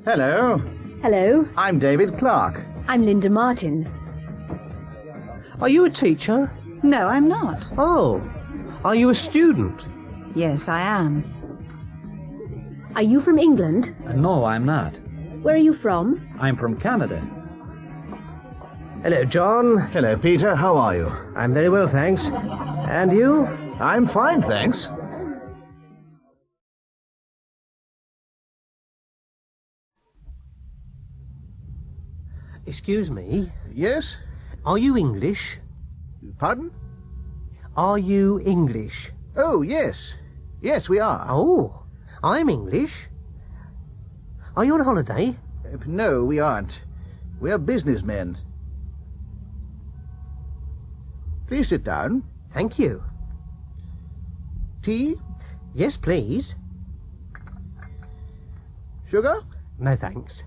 Hello. Hello, I'm David Clark. I'm Linda Martin. Are you a teacher? No, I'm not. Oh. Are you a student? Yes, I am. Are you from England? No, I'm not. Where are you from? I'm from Canada. Hello, John. Hello, Peter. How are you? I'm very well, thanks. And you? I'm fine, thanks. Excuse me. Yes? Are you English? Pardon? Are you English? Oh, yes. Yes, we are. Oh, I'm English. Are you on holiday? No, we aren't. We're businessmen. Please sit down. Thank you. Tea? Yes, please. Sugar? No, thanks.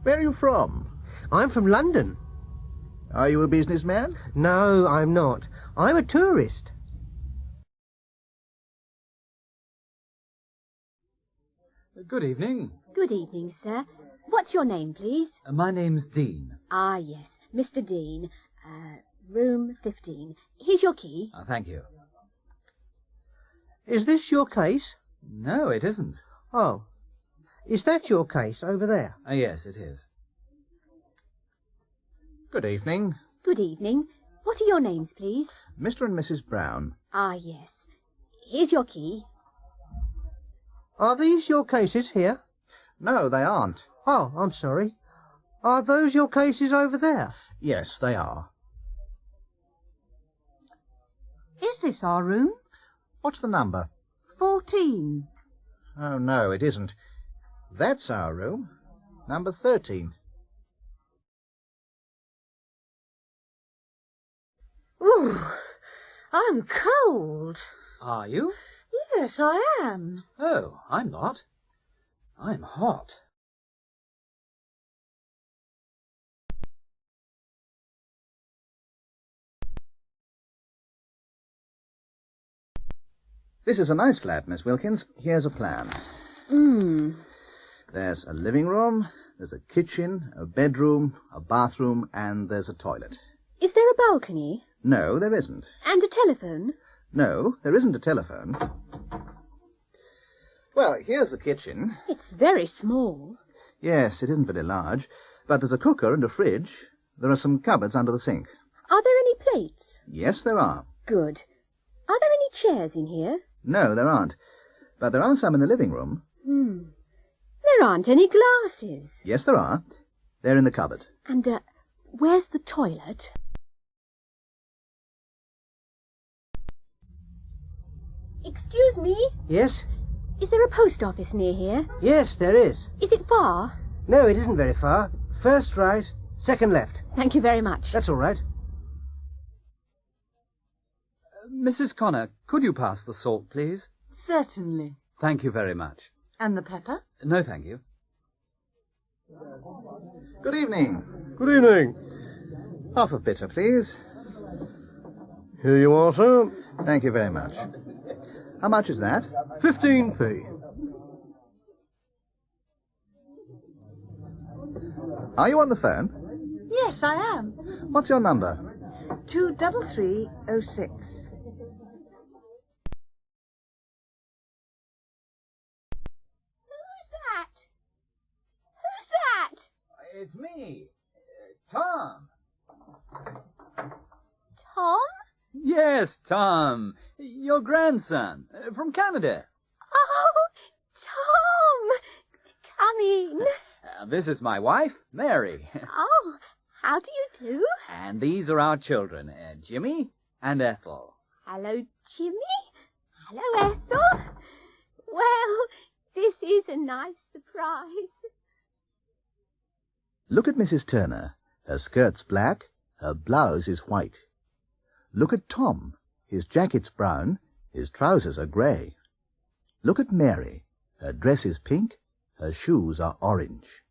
Where are you from? I'm from London. Are you a businessman? No, I'm not. I'm a tourist. Good evening. Good evening, sir. What's your name, please? My name's Dean. Ah, yes, Mr. Dean. Room 15. Here's your key. Thank you. Is this your case? No, it isn't. Oh. Is that your case over there? Yes, it is. Good evening. Good evening. What are your names, please? Mr. and Mrs. Brown. Ah, yes. Here's your key. Are these your cases here? No, they aren't. Oh, I'm sorry. Are those your cases over there? Yes, they are. Is this our room? What's the number? 14. Oh, no, it isn't. That's our room. Number 13. Ooh, I'm cold. Are you? Yes, I am. Oh, I'm not. I'm hot. This is a nice flat, Miss Wilkins. Here's a plan. There's a living room, there's a kitchen, a bedroom, a bathroom, and there's a toilet. Is there a balcony? No, there isn't. And a telephone? No, there isn't a telephone. Well, here's the kitchen. It's very small. Yes, it isn't very large, but there's a cooker and a fridge. There are some cupboards under the sink. Are there any plates? Yes, there are. Good. Are there any chairs in here? No, there aren't. But there are some in the living room. There aren't any glasses. Yes, there are. They're in the cupboard. And, where's the toilet? Excuse me? Yes? Is there a post office near here? Yes, there is. Is it far? No, it isn't very far. First right, second left. Thank you very much. That's all right. Mrs. Connor, could you pass the salt, please? Certainly. Thank you very much. And the pepper? No, thank you. Good evening. Good evening. Half of bitter, please. Here you are, sir. Thank you very much. How much is that? 15p. Are you on the phone? Yes, I am. What's your number? 23306. Who's that? Who's that? It's me, Tom. Tom? Yes, Tom. Your grandson, from Canada. Oh, Tom! Come in. This is my wife, Mary. Oh, how do you do? And these are our children, Jimmy and Ethel. Hello, Jimmy. Hello, Ethel. Well, this is a nice surprise. Look at Mrs. Turner. Her skirt's black, her blouse is white. Look at Tom. His jacket's brown, his trousers are grey. Look at Mary. Her dress is pink, her shoes are orange.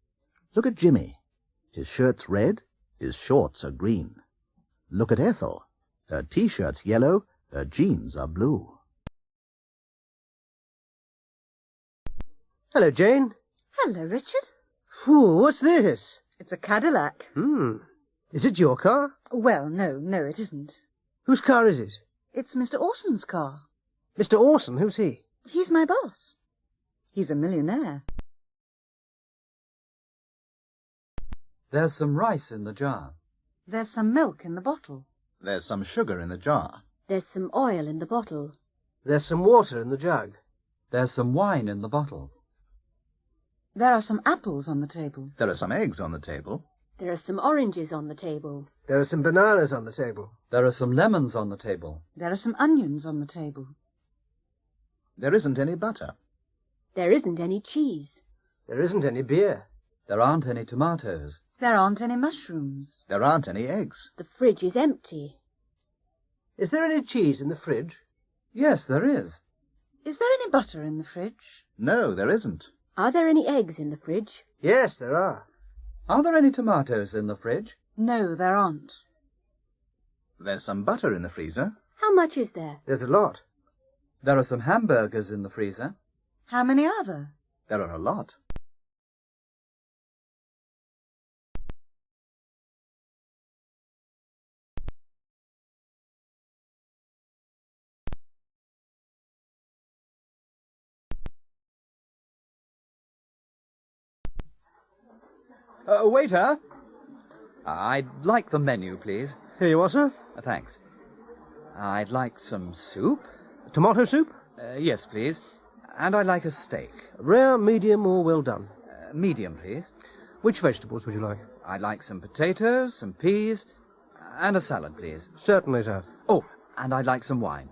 Look at Jimmy. His shirt's red, his shorts are green. Look at Ethel. Her T-shirt's yellow, her jeans are blue. Hello, Jane. Hello, Richard. Phew, what's this? It's a Cadillac. Is it your car? Well, no, it isn't. Whose car is it? It's Mr. Orson's car. Mr. Orson, who's he? He's my boss. He's a millionaire. There's some rice in the jar. There's some milk in the bottle. There's some sugar in the jar. There's some oil in the bottle. There's some water in the jug. There's some wine in the bottle. There are some apples on the table. There are some eggs on the table. There are some oranges on the table. There are some bananas on the table. There are some lemons on the table. There are some onions on the table. There isn't any butter. There isn't any cheese. There isn't any beer. There aren't any tomatoes. There aren't any mushrooms. There aren't any eggs. The fridge is empty. Is there any cheese in the fridge? Yes, there is. Is there any butter in the fridge? No, there isn't. Are there any eggs in the fridge? Yes, there are. Are there any tomatoes in the fridge? No, there aren't. There's some butter in the freezer. How much is there? There's a lot. There are some hamburgers in the freezer. How many are there? There are a lot. Waiter! I'd like the menu, please. Here you are, sir. Thanks. I'd like some soup. Tomato soup? Yes, please. And I'd like a steak. Rare, medium, or well done? Medium, please. Which vegetables would you like? I'd like some potatoes, some peas, and a salad, please. Certainly, sir. Oh, and I'd like some wine.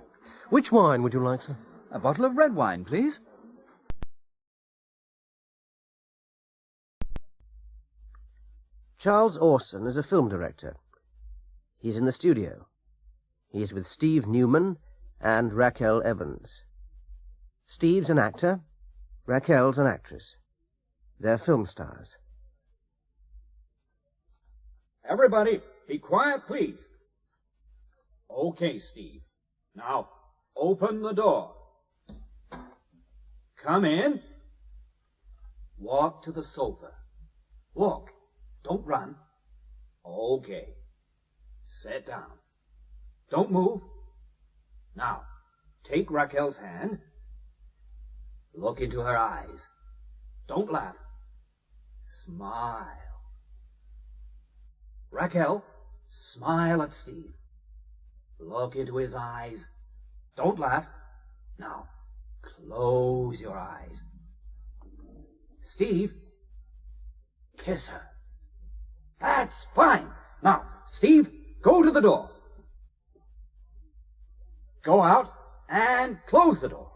Which wine would you like, sir? A bottle of red wine, please. Charles Orson is a film director. He's in the studio. He's with Steve Newman and Raquel Evans. Steve's an actor. Raquel's an actress. They're film stars. Everybody, be quiet, please. Okay, Steve. Now, open the door. Come in. Walk to the sofa. Walk. Don't run. Okay. Sit down. Don't move. Now, take Raquel's hand. Look into her eyes. Don't laugh. Smile. Raquel, smile at Steve. Look into his eyes. Don't laugh. Now, close your eyes. Steve, kiss her. That's fine. Now, Steve, go to the door. Go out and close the door.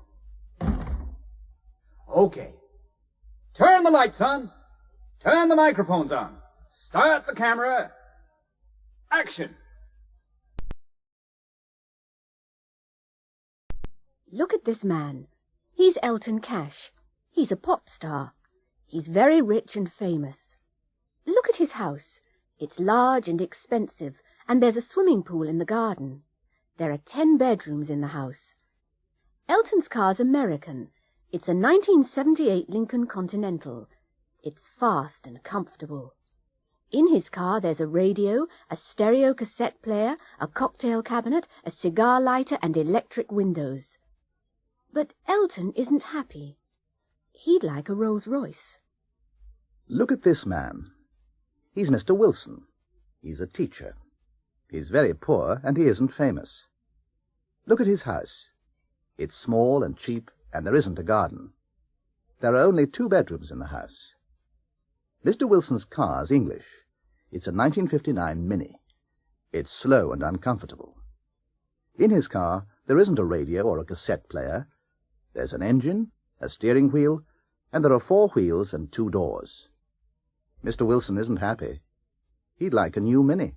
Okay. Turn the lights on. Turn the microphones on. Start the camera. Action. Look at this man. He's Elton Cash. He's a pop star. He's very rich and famous. Look at his house. It's large and expensive, and there's a swimming pool in the garden. There are 10 bedrooms in the house. Elton's car's American. It's a 1978 Lincoln Continental. It's fast and comfortable. In his car there's a radio, a stereo cassette player, a cocktail cabinet, a cigar lighter, and electric windows. But Elton isn't happy. He'd like a Rolls-Royce. Look at this man. He's Mr. Wilson. He's a teacher. He's very poor, and he isn't famous. Look at his house. It's small and cheap, and there isn't a garden. There are only 2 bedrooms in the house. Mr. Wilson's car's English. It's a 1959 Mini. It's slow and uncomfortable. In his car, there isn't a radio or a cassette player. There's an engine, a steering wheel, and there are 4 wheels and 2 doors. Mr. Wilson isn't happy. He'd like a new Mini.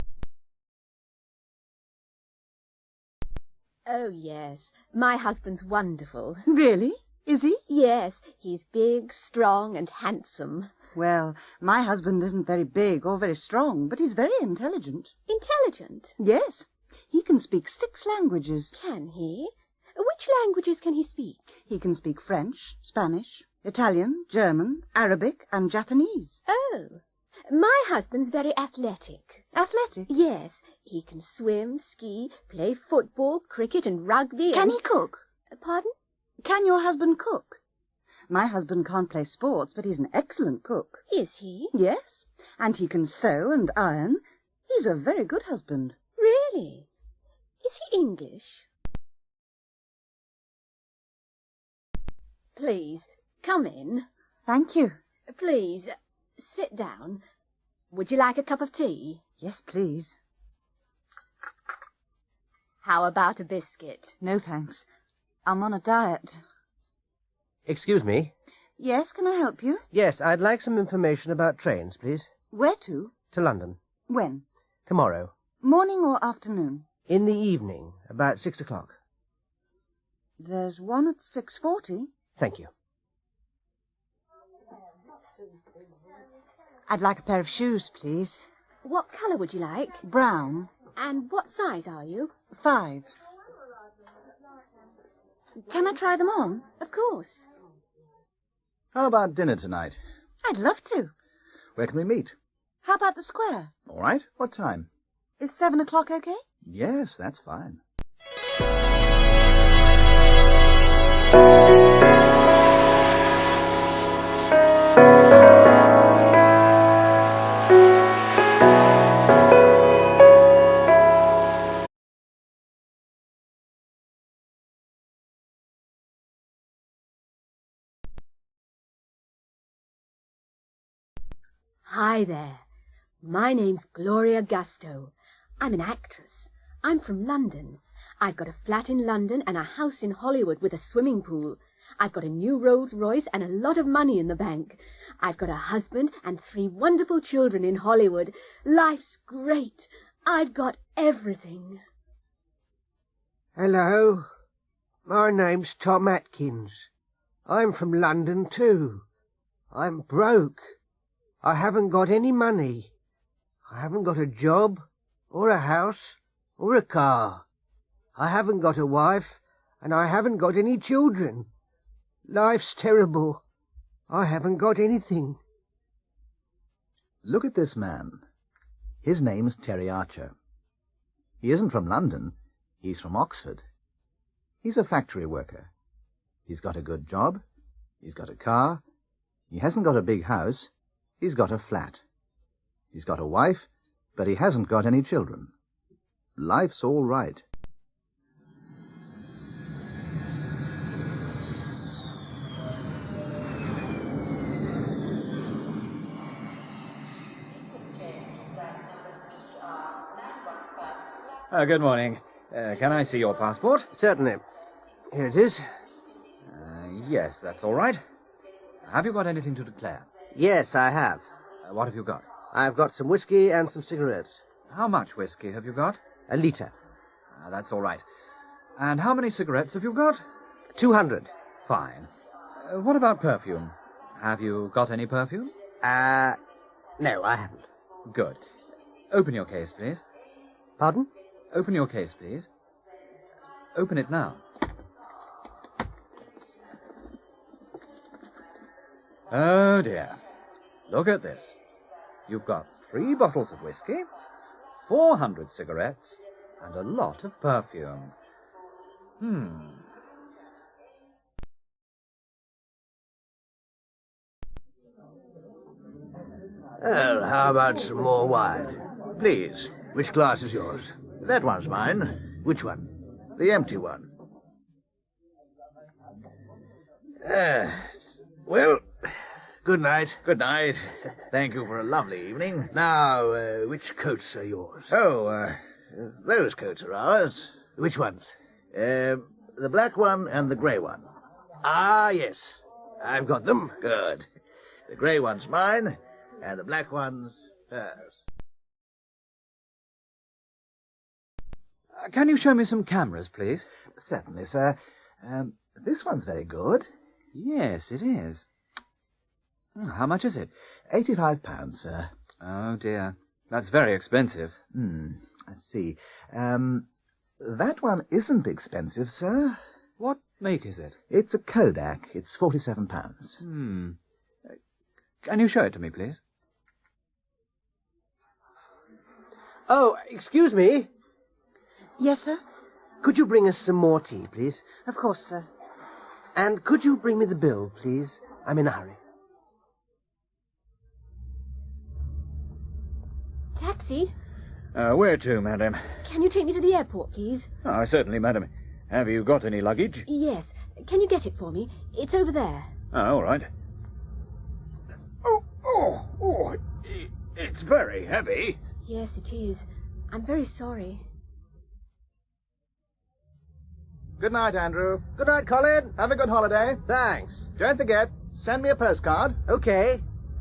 Oh, yes. My husband's wonderful. Really? Is he? Yes, he's big, strong, and handsome. Well, my husband isn't very big or very strong, but he's very intelligent. Intelligent? Yes. He can speak 6 languages. Can he? Which languages can he speak? He can speak French, Spanish, Italian, German, Arabic, and Japanese. Oh, my husband's very athletic. Athletic? Yes, he can swim, ski, play football, cricket, and rugby. Can he cook? Pardon? Can your husband cook? My husband can't play sports, but he's an excellent cook. Is he? Yes, and he can sew and iron. He's a very good husband. Really? Is he English? Please, come in. Thank you. Please, sit down. Would you like a cup of tea? Yes, please. How about a biscuit? No, thanks. I'm on a diet. Excuse me. Yes, can I help you? Yes, I'd like some information about trains, please. Where to? To London. When? Tomorrow. Morning or afternoon? In the evening, about 6 o'clock. There's one at 6:40. Thank you. I'd like a pair of shoes, please. What colour would you like? Brown. And what size are you? 5. Can I try them on? Of course. How about dinner tonight? I'd love to. Where can we meet? How about the square? All right. What time? Is 7 o'clock okay? Yes, that's fine. Hi there. My name's Gloria Gusto. I'm an actress. I'm from London. I've got a flat in London and a house in Hollywood with a swimming pool. I've got a new Rolls Royce and a lot of money in the bank. I've got a husband and 3 wonderful children in Hollywood. Life's great. I've got everything. Hello. My name's Tom Atkins. I'm from London too. I'm broke. I haven't got any money. I haven't got a job, or a house, or a car. I haven't got a wife, and I haven't got any children. Life's terrible. I haven't got anything. Look at this man. His name's Terry Archer. He isn't from London. He's from Oxford. He's a factory worker. He's got a good job. He's got a car. He hasn't got a big house. He's got a flat. He's got a wife, but he hasn't got any children. Life's all right. Good morning. Can I see your passport? Certainly. Here it is. Yes, that's all right. Have you got anything to declare? Yes, I have. What have you got? I've got some whiskey and some cigarettes. How much whiskey have you got? 1 litre. That's all right. And how many cigarettes have you got? 200. Fine. What about perfume? Have you got any perfume? No, I haven't. Good. Open your case, please. Pardon? Open your case, please. Open it now. Oh, dear. Look at this. You've got 3 bottles of whiskey, 400 cigarettes, and a lot of perfume. Well, how about some more wine? Please, which glass is yours? That one's mine. Which one? The empty one. Well, good night. Good night. Thank you for a lovely evening. Now, which coats are yours? Oh, those coats are ours. Which ones? The black one and the grey one. Ah, yes. I've got them. Good. The grey one's mine, and the black one's hers. Can you show me some cameras, please? Certainly, sir. This one's very good. Yes, it is. How much is it? £85, sir. Oh, dear. That's very expensive. I see. That one isn't expensive, sir. What make is it? It's a Kodak. It's £47. Can you show it to me, please? Oh, excuse me. Yes, sir? Could you bring us some more tea, please? Of course, sir. And could you bring me the bill, please? I'm in a hurry. Taxi? Where to, madam? Can you take me to the airport, please? Certainly, madam. Have you got any luggage? Yes. Can you get it for me? It's over there. All right. It's very heavy. Yes, it is. I'm very sorry. Good night, Andrew. Good night, Colin. Have a good holiday. Thanks. Don't forget, send me a postcard. Okay.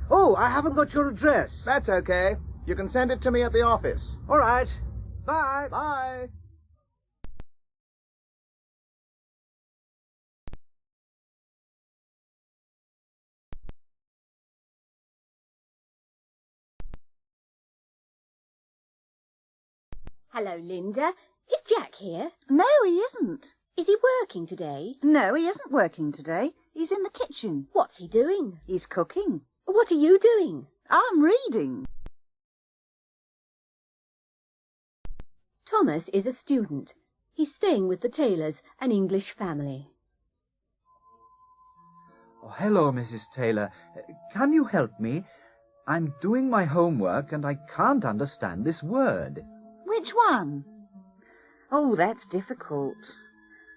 Oh, I haven't got your address. That's okay. You can send it to me at the office. All right. Bye. Bye. Hello, Linda. Is Jack here? No, he isn't. Is he working today? No, he isn't working today. He's in the kitchen. What's he doing? He's cooking. What are you doing? I'm reading. Thomas is a student. He's staying with the Taylors, an English family. Oh, hello, Mrs. Taylor. Can you help me? I'm doing my homework and I can't understand this word. Which one? Oh, that's difficult.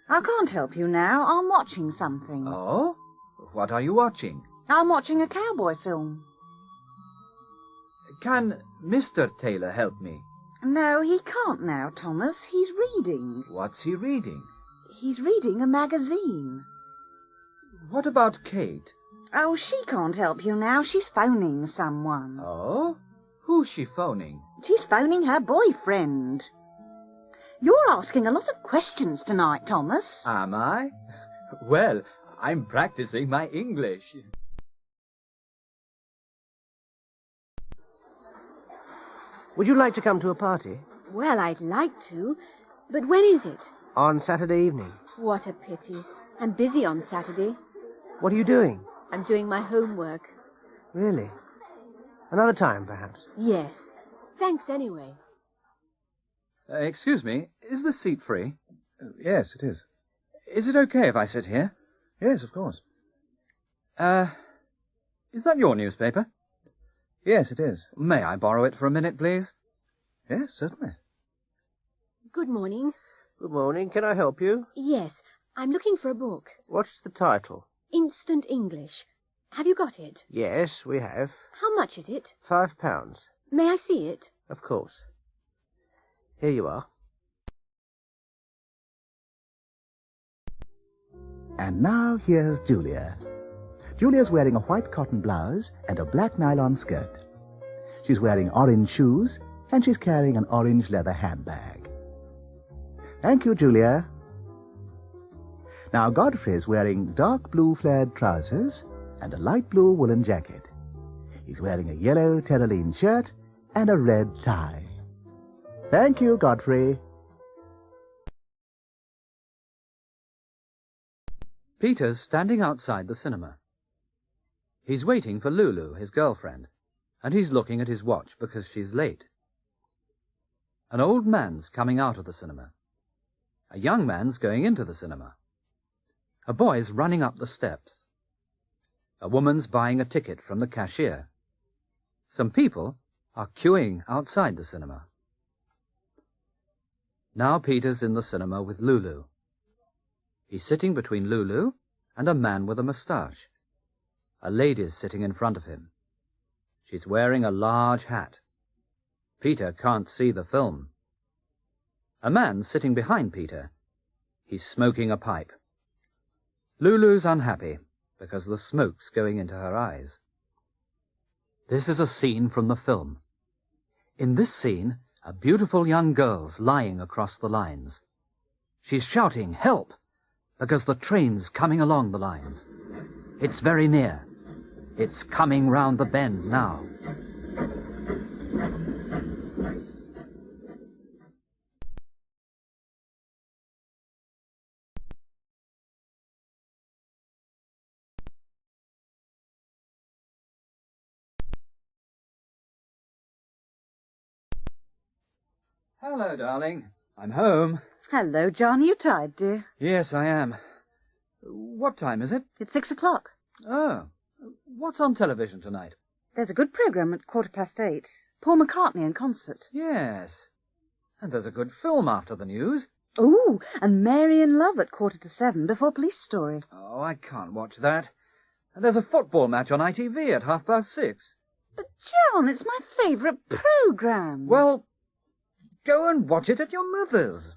I can't help you now. I'm watching something. Oh? What are you watching? I'm watching a cowboy film. Can Mr. Taylor help me? No, he can't now, Thomas. He's reading. What's he reading? He's reading a magazine. What about Kate? Oh, she can't help you now. She's phoning someone. Oh? Who's she phoning? She's phoning her boyfriend. You're asking a lot of questions tonight, Thomas. Am I? Well, I'm practicing my English. Would you like to come to a party? Well, I'd like to, but when is it? On Saturday evening. What a pity. I'm busy on Saturday. What are you doing? I'm doing my homework. Really? Another time, perhaps? Yes. Thanks anyway. Excuse me, is the seat free? Yes, it is. Is it okay if I sit here? Yes, of course. Is that your newspaper? Yes, it is. May I borrow it for a minute, please? Yes, certainly. Good morning. Good morning. Can I help you? Yes, I'm looking for a book. What's the title? Instant English. Have you got it? Yes, we have. How much is it? £5. May I see it? Of course. Here you are. And now here's Julia. Julia's wearing a white cotton blouse and a black nylon skirt. She's wearing orange shoes and she's carrying an orange leather handbag. Thank you, Julia. Now Godfrey's wearing dark blue flared trousers and a light blue woolen jacket. He's wearing a yellow terraline shirt and a red tie. Thank you, Godfrey. Peter's standing outside the cinema. He's waiting for Lulu, his girlfriend, and he's looking at his watch because she's late. An old man's coming out of the cinema. A young man's going into the cinema. A boy's running up the steps. A woman's buying a ticket from the cashier. Some people are queuing outside the cinema. Now Peter's in the cinema with Lulu. He's sitting between Lulu and a man with a moustache. A lady's sitting in front of him. She's wearing a large hat. Peter can't see the film. A man's sitting behind Peter. He's smoking a pipe. Lulu's unhappy because the smoke's going into her eyes. This is a scene from the film. In this scene, a beautiful young girl's lying across the lines. She's shouting, "Help!" because the train's coming along the lines. It's very near. It's coming round the bend now. Hello, darling. I'm home. Hello, John. You tired, dear? Yes, I am. What time is it? It's 6 o'clock. Oh. What's on television tonight? There's a good programme at 8:15. Paul McCartney in concert. Yes. And there's a good film after the news. Oh, and Mary in Love at 6:45 before Police Story. Oh, I can't watch that. And there's a football match on ITV at 6:30. But, John, it's my favourite programme. Well, go and watch it at your mother's.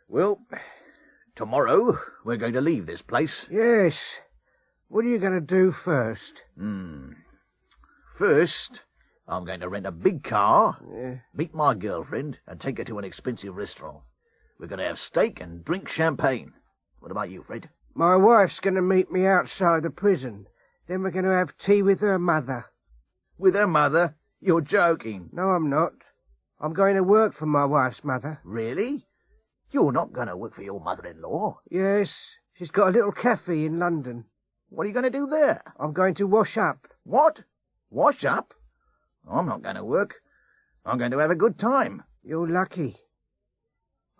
Well, tomorrow we're going to leave this place. Yes. What are you going to do first? First, I'm going to rent a big car, Yeah. meet my girlfriend, and take her to an expensive restaurant. We're going to have steak and drink champagne. What about you, Fred? My wife's going to meet me outside the prison. Then we're going to have tea with her mother. With her mother? You're joking. No, I'm not. I'm going to work for my wife's mother. Really? You're not going to work for your mother-in-law? Yes, she's got a little cafe in London. What are you going to do there? I'm going to wash up. What? Wash up? I'm not going to work. I'm going to have a good time. You're lucky.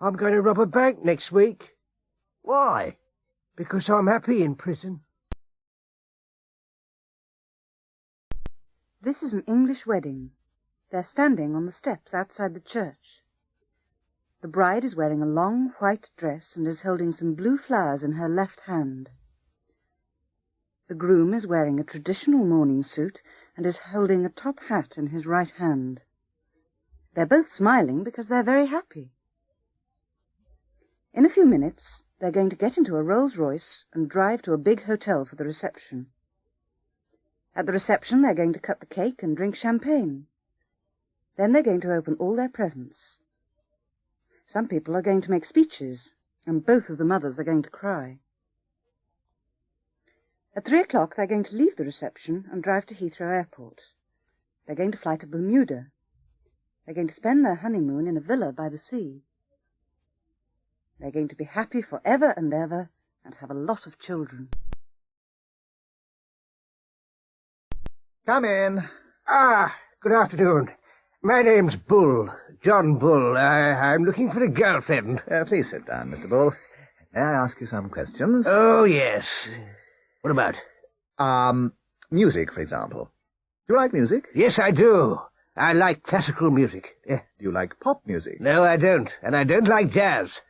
I'm going to rob a bank next week. Why? Because I'm happy in prison. This is an English wedding. They're standing on the steps outside the church. The bride is wearing a long white dress and is holding some blue flowers in her left hand. The groom is wearing a traditional mourning suit and is holding a top hat in his right hand. They're both smiling because they're very happy. In a few minutes, they're going to get into a Rolls-Royce and drive to a big hotel for the reception. At the reception, they're going to cut the cake and drink champagne. Then they're going to open all their presents. Some people are going to make speeches, and both of the mothers are going to cry. At 3 o'clock, they're going to leave the reception and drive to Heathrow Airport. They're going to fly to Bermuda. They're going to spend their honeymoon in a villa by the sea. They're going to be happy for ever and ever and have a lot of children. Come in. Ah, good afternoon. My name's Bull, John Bull. I'm looking for a girlfriend. Please sit down, Mr. Bull. May I ask you some questions? Oh, yes. What about? Music, for example. Do you like music? Yes, I do. I like classical music. Do you like pop music? No, I don't. And I don't like jazz.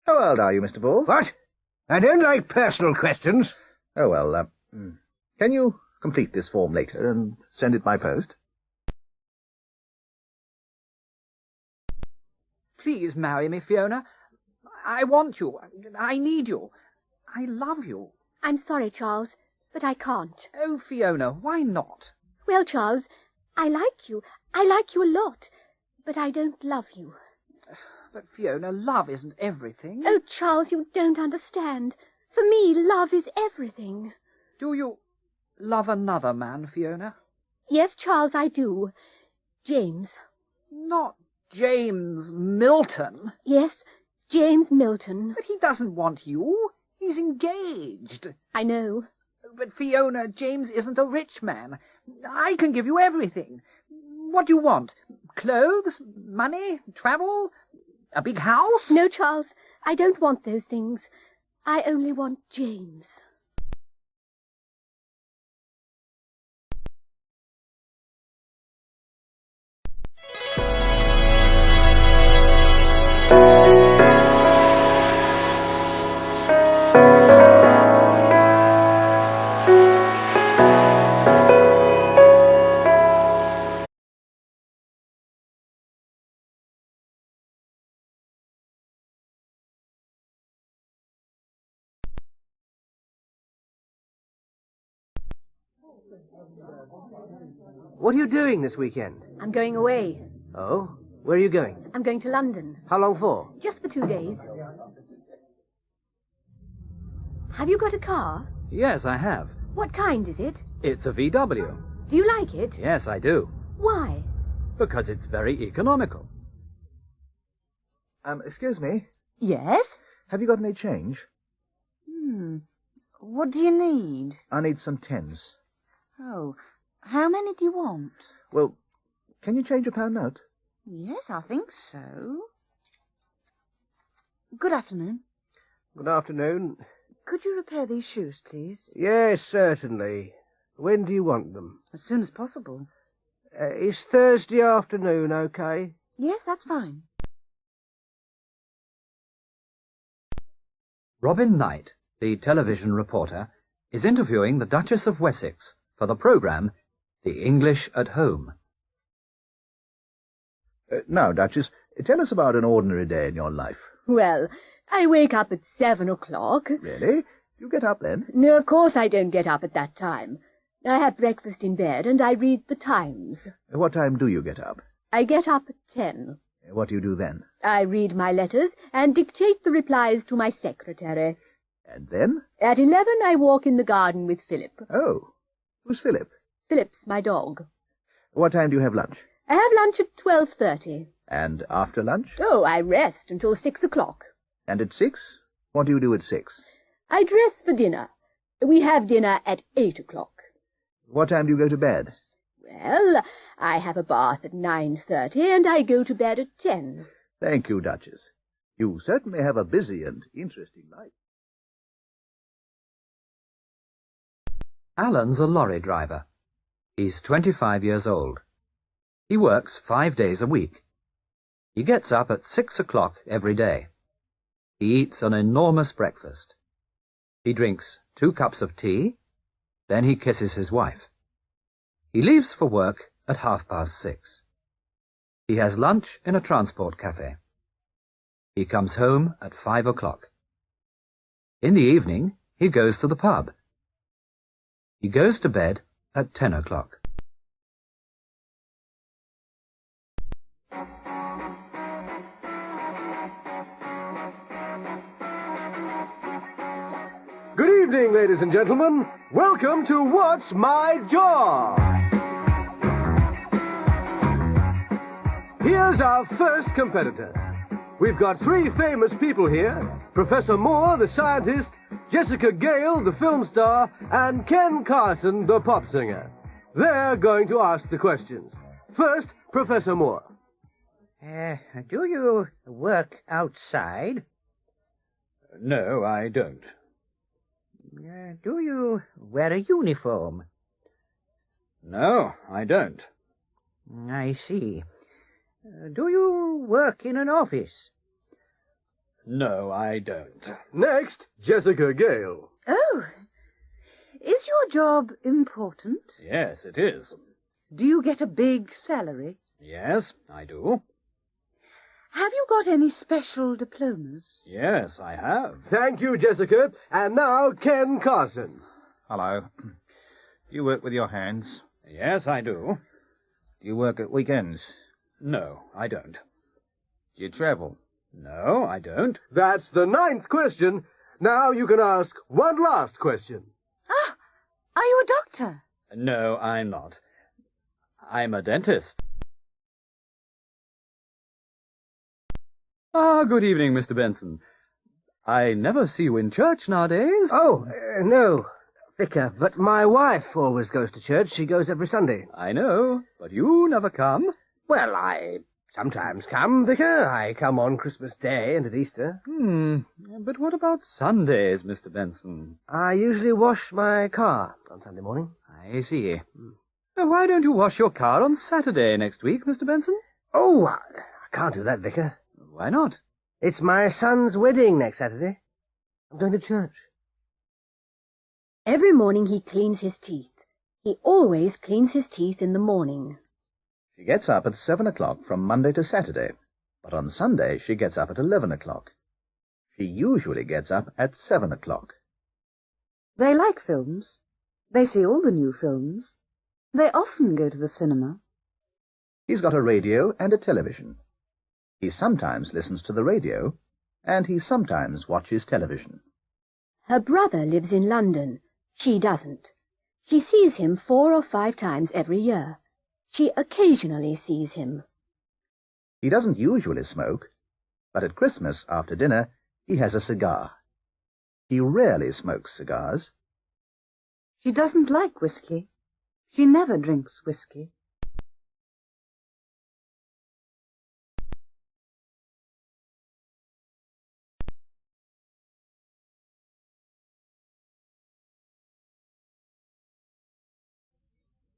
How old are you, Mr. Bull? What? I don't like personal questions. Oh, well, can you complete this form later and send it by post? Please marry me, Fiona. I want you. I need you. I love you. I'm sorry, Charles, but I can't. Oh, Fiona, why not? Well, Charles, I like you. I like you a lot, but I don't love you. But, Fiona, love isn't everything. Oh, Charles, you don't understand. For me, love is everything. Do you love another man, Fiona? Yes, Charles, I do. James. Not James Milton. Yes, James Milton. But he doesn't want you. He's engaged. I know. But, Fiona, James isn't a rich man. I can give you everything. What do you want? Clothes? Money? Travel? A big house? No, Charles, I don't want those things. I only want James. What are you doing this weekend? I'm going away. Oh? Where are you going? I'm going to London. How long for? Just for 2 days. Have you got a car? Yes, I have. What kind is it? It's a VW. Do you like it? Yes, I do. Why? Because it's very economical. Excuse me. Yes? Have you got any change? What do you need? I need some tens. Oh, How many do you want? Well, can you change a pound note? Yes, I think so. Good afternoon. Good afternoon. Could you repair these shoes, please? Yes, certainly. When do you want them? As soon as possible. Is Thursday afternoon okay? Yes, that's fine. Robin Knight, the television reporter, is interviewing the Duchess of Wessex for the programme The English at Home. Now, Duchess, tell us about an ordinary day in your life. Well, I wake up at 7 o'clock. Really? You get up then? No, of course I don't get up at that time. I have breakfast in bed and I read the Times. What time do you get up? I get up at 10. What do you do then? I read my letters and dictate the replies to my secretary. And then? At 11 I walk in the garden with Philip. Oh, who's Philip? Philip's my dog. What time do you have lunch? I have lunch at 12:30. And after lunch? Oh, I rest until 6 o'clock. And at 6? What do you do at 6? I dress for dinner. We have dinner at 8 o'clock. What time do you go to bed? Well, I have a bath at 9:30 and I go to bed at 10. Thank you, Duchess. You certainly have a busy and interesting life. Alan's a lorry driver. He's 25 years old. He works 5 days a week. He gets up at 6 o'clock every day. He eats an enormous breakfast. He drinks 2 cups of tea, then he kisses his wife. He leaves for work at 6:30. He has lunch in a transport cafe. He comes home at 5 o'clock. In the evening, he goes to the pub. He goes to bed at 10 o'clock. Good evening, ladies and gentlemen. Welcome to What's My Job? Here's our first competitor. We've got 3 famous people here. Professor Moore, the scientist, Jessica Gale, the film star, and Ken Carson, the pop singer. They're going to ask the questions. First, Professor Moore. Do you work outside? No, I don't. Do you wear a uniform? No, I don't. I see. Do you work in an office? No, I don't. Next, Jessica Gale. Oh, is your job important? Yes, it is. Do you get a big salary? Yes, I do. Have you got any special diplomas? Yes, I have. Thank you, Jessica. And now, Ken Carson. Hello. Do you work with your hands? Yes, I do. Do you work at weekends? No, I don't. Do you travel? No, I don't. That's the 9th question. Now you can ask one last question. Ah, are you a doctor? No, I'm not. I'm a dentist. Ah, good evening, Mr. Benson. I never see you in church nowadays. Oh, no, Vicar, but my wife always goes to church. She goes every Sunday. I know, but you never come. Well, I sometimes come, Vicar. I come on Christmas Day and at Easter. But what about Sundays, Mr. Benson? I usually wash my car on Sunday morning. I see. Why don't you wash your car on Saturday next week, Mr. Benson? Oh, I can't do that, Vicar. Why not? It's my son's wedding next Saturday. I'm going to church. Every morning he cleans his teeth. He always cleans his teeth in the morning. She gets up at 7 o'clock from Monday to Saturday, but on Sunday she gets up at 11 o'clock. She usually gets up at 7 o'clock. They like films. They see all the new films. They often go to the cinema. He's got a radio and a television. He sometimes listens to the radio, and he sometimes watches television. Her brother lives in London. She doesn't. She sees him 4 or 5 times every year. She occasionally sees him. He doesn't usually smoke, but at Christmas, after dinner, he has a cigar. He rarely smokes cigars. She doesn't like whiskey. She never drinks whiskey.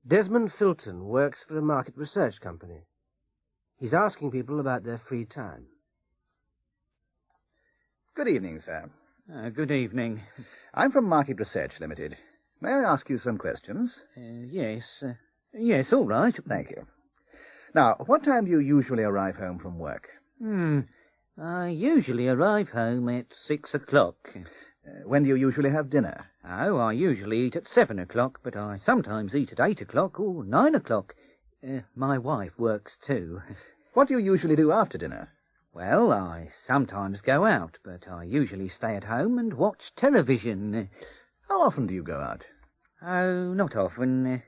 Desmond Filton works for a market research company. He's asking people about their free time. Good evening, sir. Good evening. I'm from Market Research Limited. May I ask you some questions? Yes. Yes, all right. Thank you. Now, what time do you usually arrive home from work? I usually arrive home at 6 o'clock. When do you usually have dinner? Oh, I usually eat at 7 o'clock, but I sometimes eat at 8 o'clock or 9 o'clock. My wife works too. What do you usually do after dinner? Well, I sometimes go out, but I usually stay at home and watch television. How often do you go out? Oh, not often.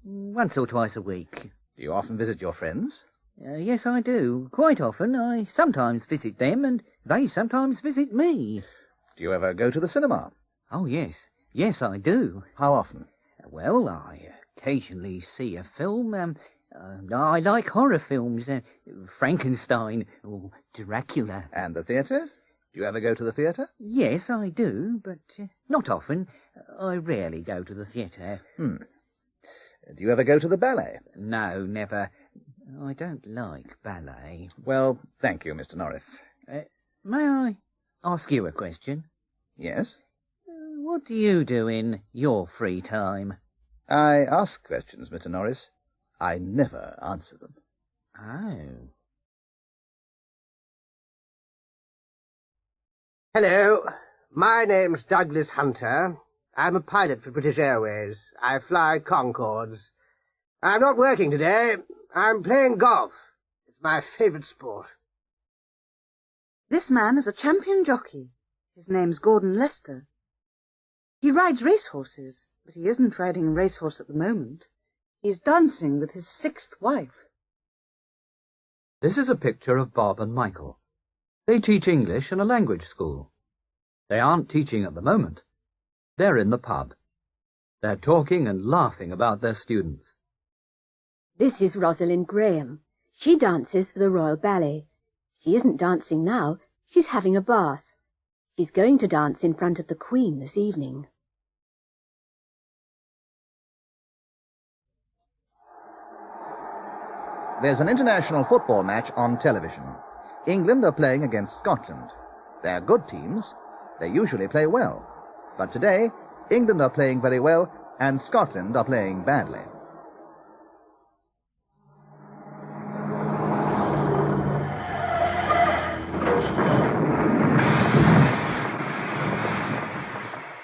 Once or twice a week. Do you often visit your friends? Yes, I do. Quite often. I sometimes visit them, and they sometimes visit me. Do you ever go to the cinema? Oh, yes. Yes, I do. How often? Well, I occasionally see a film. I like horror films. Frankenstein or Dracula. And the theatre? Do you ever go to the theatre? Yes, I do, but not often. I rarely go to the theatre. Do you ever go to the ballet? No, never. I don't like ballet. Well, thank you, Mr. Norris. May I ask you a question? Yes? What do you do in your free time? I ask questions, Mr. Norris. I never answer them. Oh. Hello, my name's Douglas Hunter. I'm a pilot for British Airways. I fly Concords. I'm not working today. I'm playing golf. It's my favourite sport. This man is a champion jockey. His name's Gordon Lester. He rides racehorses, but he isn't riding a racehorse at the moment. He's dancing with his 6th wife. This is a picture of Bob and Michael. They teach English in a language school. They aren't teaching at the moment. They're in the pub. They're talking and laughing about their students. This is Rosalind Graham. She dances for the Royal Ballet. She isn't dancing now. She's having a bath. She's going to dance in front of the Queen this evening. There's an international football match on television. England are playing against Scotland. They're good teams. They usually play well. But today, England are playing very well and Scotland are playing badly.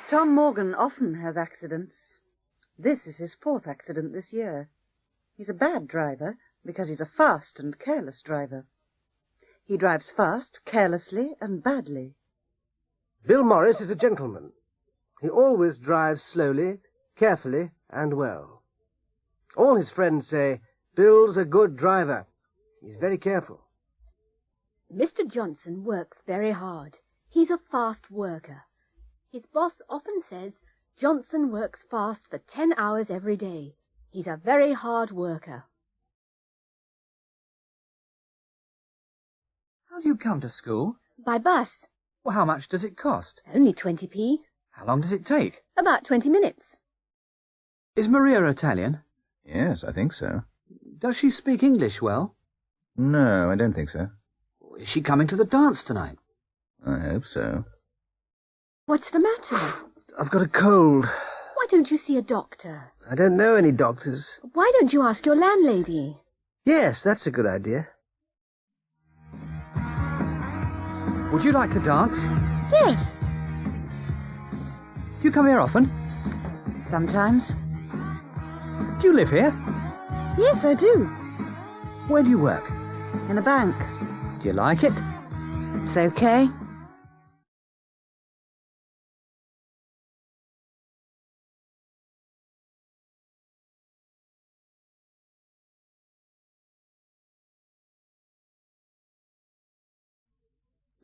Tom Morgan often has accidents. This is his 4th accident this year. He's a bad driver because he's a fast and careless driver. He drives fast, carelessly, and badly. Bill Morris is a gentleman. He always drives slowly, carefully, and well. All his friends say, Bill's a good driver. He's very careful. Mr. Johnson works very hard. He's a fast worker. His boss often says Johnson works fast for 10 hours every day. He's a very hard worker. How do you come to school? By bus. Well, how much does it cost? Only 20p. How long does it take? About 20 minutes. Is Maria Italian? Yes, I think so. Does she speak English well? No, I don't think so. Is she coming to the dance tonight? I hope so. What's the matter? I've got a cold. Why don't you see a doctor? I don't know any doctors. Why don't you ask your landlady? Yes, that's a good idea. Would you like to dance? Yes. Do you come here often? Sometimes. Do you live here? Yes, I do. Where do you work? In a bank. Do you like it? It's okay.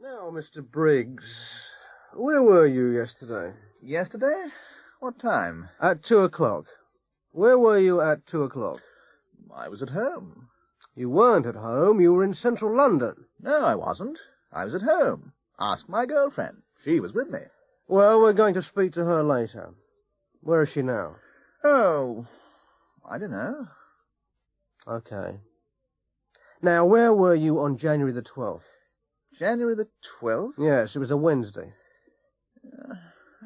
Now, Mr. Briggs, where were you yesterday? Yesterday? What time? At 2 o'clock. Where were you at 2 o'clock? I was at home. You weren't at home. You were in central London. No, I wasn't. I was at home. Ask my girlfriend. She was with me. Well, we're going to speak to her later. Where is she now? Oh, I don't know. Okay. Now, where were you on January the 12th? January the 12th? Yes, it was a Wednesday.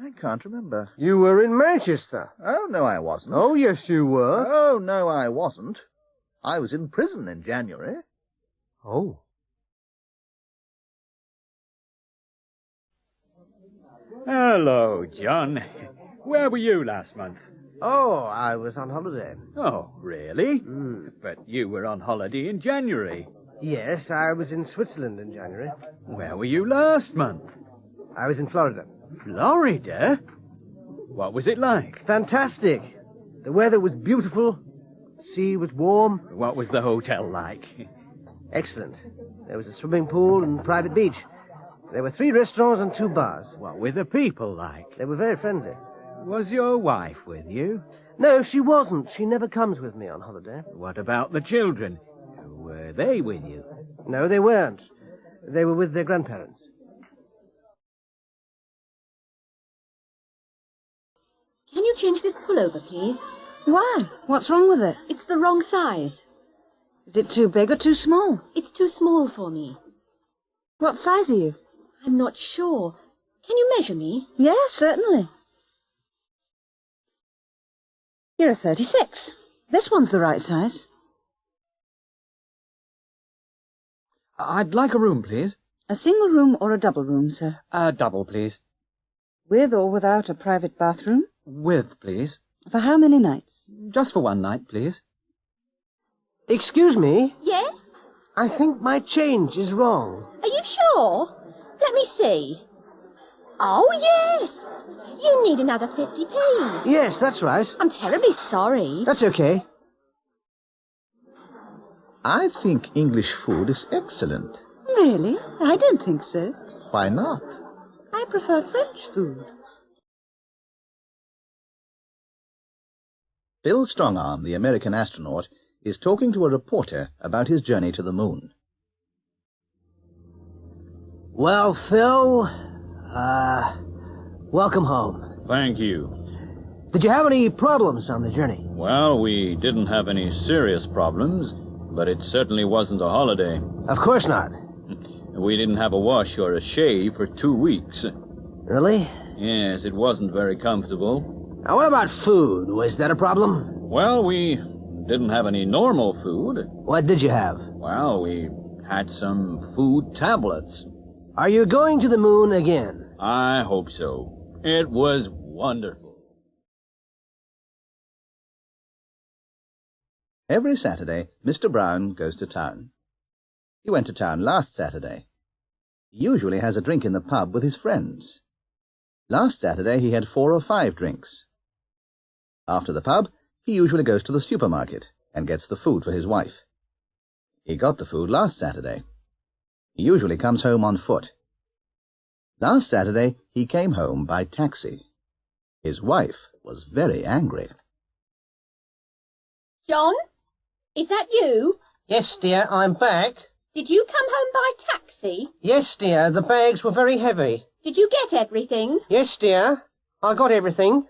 I can't remember. You were in Manchester. Oh, no, I wasn't. Oh, yes, you were. Oh, no, I wasn't. I was in prison in January. Oh. Hello, John. Where were you last month? Oh, I was on holiday. Oh, really? But you were on holiday in January. Yes, I was in Switzerland in January. Where were you last month? I was in Florida. Florida? What was it like? Fantastic. The weather was beautiful. The sea was warm. What was the hotel like? Excellent. There was a swimming pool and private beach. There were 3 restaurants and 2 bars. What were the people like? They were very friendly. Was your wife with you? No, she wasn't. She never comes with me on holiday. What about the children? Were they with you? No, they weren't. They were with their grandparents. Can you change this pullover, please? Why? What's wrong with it? It's the wrong size. Is it too big or too small? It's too small for me. What size are you? I'm not sure. Can you measure me? Yes, certainly. You're a 36. This one's the right size. I'd like a room, please. A single room or a double room, sir? A double, please. With or without a private bathroom? With, please. For how many nights? Just for one night, please. Excuse me. Yes? I think my change is wrong. Are you sure? Let me see. Oh, yes. You need another 50p. Yes, that's right. I'm terribly sorry. That's okay. I think English food is excellent. Really? I don't think so. Why not? I prefer French food. Bill Strongarm, the American astronaut, is talking to a reporter about his journey to the moon. Well, Phil, welcome home. Thank you. Did you have any problems on the journey? Well, we didn't have any serious problems, but it certainly wasn't a holiday. Of course not. We didn't have a wash or a shave for 2 weeks. Really? Yes, it wasn't very comfortable. Now, what about food? Was that a problem? Well, we didn't have any normal food. What did you have? Well, we had some food tablets. Are you going to the moon again? I hope so. It was wonderful. Every Saturday, Mr. Brown goes to town. He went to town last Saturday. He usually has a drink in the pub with his friends. Last Saturday he had 4 or 5 drinks. After the pub, he usually goes to the supermarket and gets the food for his wife. He got the food last Saturday. He usually comes home on foot. Last Saturday he came home by taxi. His wife was very angry. John? Is that you? Yes, dear, I'm back. Did you come home by taxi? Yes, dear, the bags were very heavy. Did you get everything? Yes, dear, I got everything.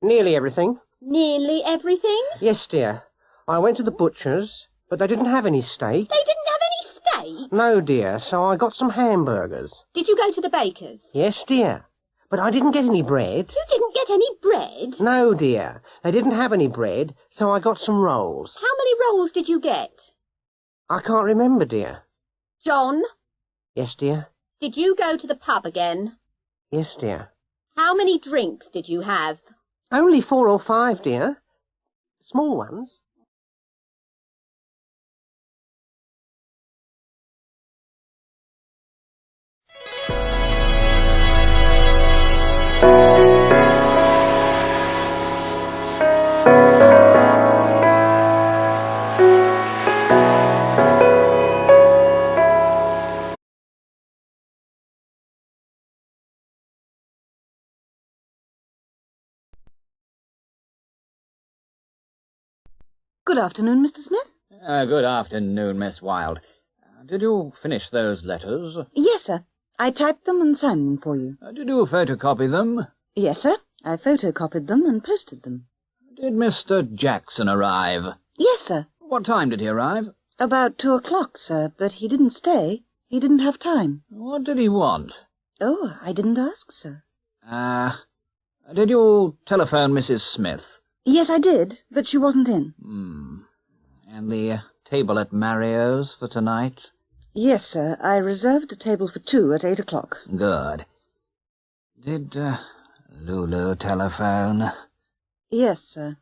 Nearly everything. Nearly everything? Yes, dear. I went to the butcher's, but they didn't have any steak. They didn't have any steak? No, dear, so I got some hamburgers. Did you go to the baker's? Yes, dear, but I didn't get any bread. You didn't get any bread? No, dear, they didn't have any bread, so I got some rolls. How many rolls did you get? I can't remember, dear. John? Yes, dear. Did you go to the pub again? Yes, dear. How many drinks did you have? Only 4 or 5, dear. Small ones. Good afternoon, Mr. Smith. Good afternoon, Miss Wilde. Did you finish those letters? Yes, sir. I typed them and signed them for you. Did you photocopy them? Yes, sir. I photocopied them and posted them. Did Mr. Jackson arrive? Yes, sir. What time did he arrive? About 2:00, sir, but he didn't stay. He didn't have time. What did he want? Oh, I didn't ask, sir. Did you telephone Mrs. Smith? Yes, I did, but she wasn't in. And the table at Mario's for tonight? Yes, sir. I reserved a table for 2 at 8:00. Good. Did, Lulu telephone? Yes, sir.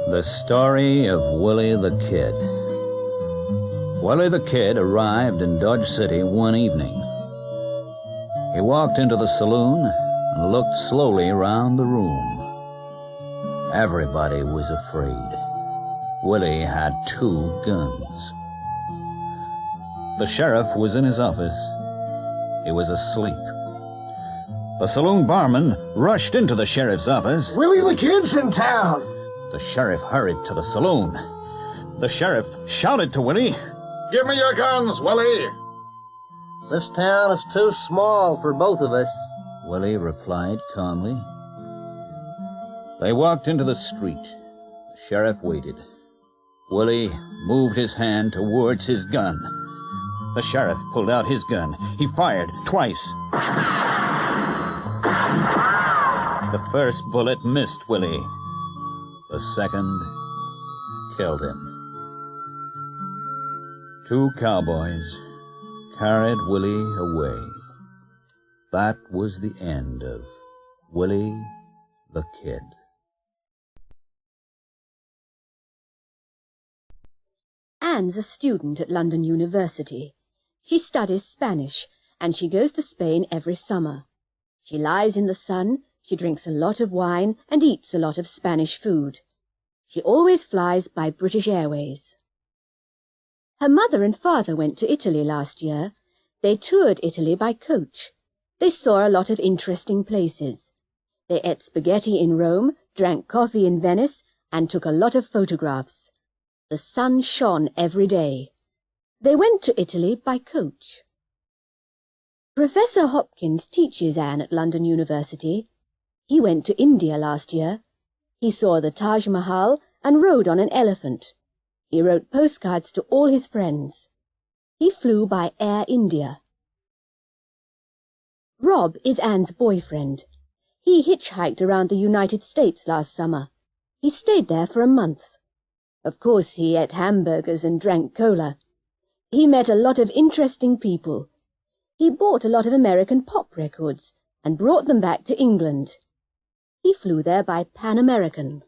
The Story of Willie the Kid. Willie the Kid arrived in Dodge City one evening. He walked into the saloon and looked slowly around the room. Everybody was afraid. Willie had 2 guns. The sheriff was in his office. He was asleep. The saloon barman rushed into the sheriff's office. Willie the Kid's in town. The sheriff hurried to the saloon. The sheriff shouted to Willie, Give me your guns, Willie. This town is too small for both of us. Willie replied calmly. They walked into the street. The sheriff waited. Willie moved his hand towards his gun. The sheriff pulled out his gun. He fired twice. The first bullet missed Willie. The second killed him. 2 cowboys carried Willie away. That was the end of Willie the Kid. Anne's a student at London University. She studies Spanish, and she goes to Spain every summer. She lies in the sun, she drinks a lot of wine, and eats a lot of Spanish food. She always flies by British Airways. Her mother and father went to Italy last year. They toured Italy by coach. They saw a lot of interesting places. They ate spaghetti in Rome, drank coffee in Venice, and took a lot of photographs. The sun shone every day. They went to Italy by coach. Professor Hopkins teaches Anne at London University. He went to India last year. He saw the Taj Mahal and rode on an elephant. He wrote postcards to all his friends. He flew by Air India. Rob is Anne's boyfriend. He hitchhiked around the United States last summer. He stayed there for a month. Of course, he ate hamburgers and drank cola. He met a lot of interesting people. He bought a lot of American pop records and brought them back to England. He flew there by Pan American.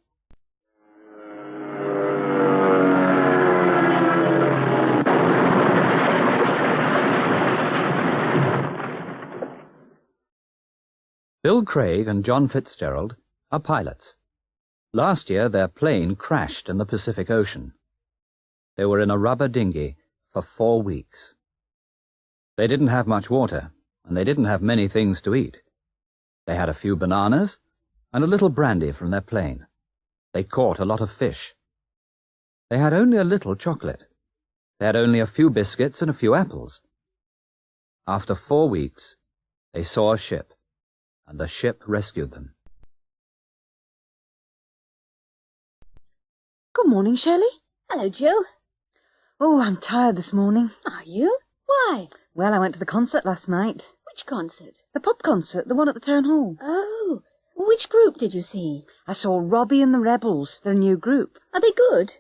Bill Craig and John Fitzgerald are pilots. Last year their plane crashed in the Pacific Ocean. They were in a rubber dinghy for 4 weeks. They didn't have much water, and they didn't have many things to eat. They had a few bananas and a little brandy from their plane. They caught a lot of fish. They had only a little chocolate. They had only a few biscuits and a few apples. After 4 weeks, they saw a ship, and the ship rescued them. Good morning, Shelley. Hello, Jill. Oh, I'm tired this morning. Are you? Why? Well, I went to the concert last night. Which concert? The pop concert, the one at the town hall. Oh, which group did you see? I saw Robbie and the Rebels, their new group. Are they good?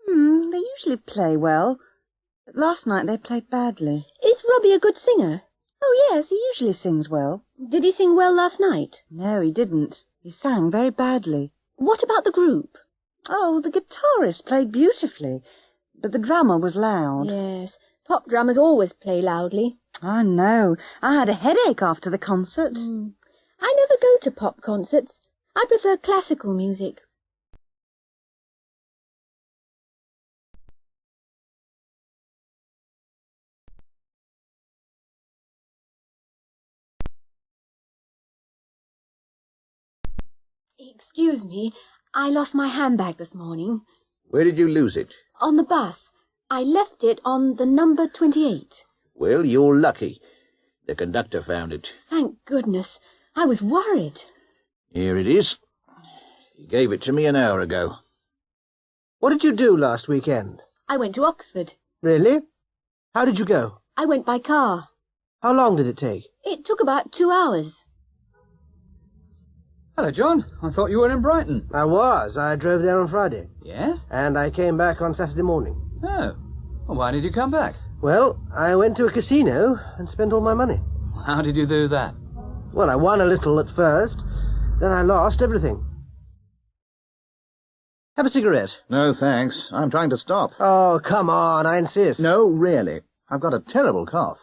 They usually play well, but last night they played badly. Is Robbie a good singer? Oh, yes, he usually sings well. Did he sing well last night? No, he didn't. He sang very badly. What about the group? Oh, the guitarist played beautifully, but the drummer was loud. Yes, pop drummers always play loudly. I know. I had a headache after the concert. I never go to pop concerts. I prefer classical music. Excuse me, I lost my handbag this morning. Where did you lose it? On the bus. I left it on the number 28. Well, you're lucky. The conductor found it. Thank goodness. I was worried. Here it is. He gave it to me an hour ago. What did you do last weekend? I went to Oxford. Really? How did you go? I went by car. How long did it take? It took about 2 hours. Hello, John. I thought you were in Brighton. I was. I drove there on Friday. Yes? And I came back on Saturday morning. Oh. Well, why did you come back? Well, I went to a casino and spent all my money. How did you do that? Well, I won a little at first, then I lost everything. Have a cigarette. No, thanks. I'm trying to stop. Oh, come on, I insist. No, really. I've got a terrible cough.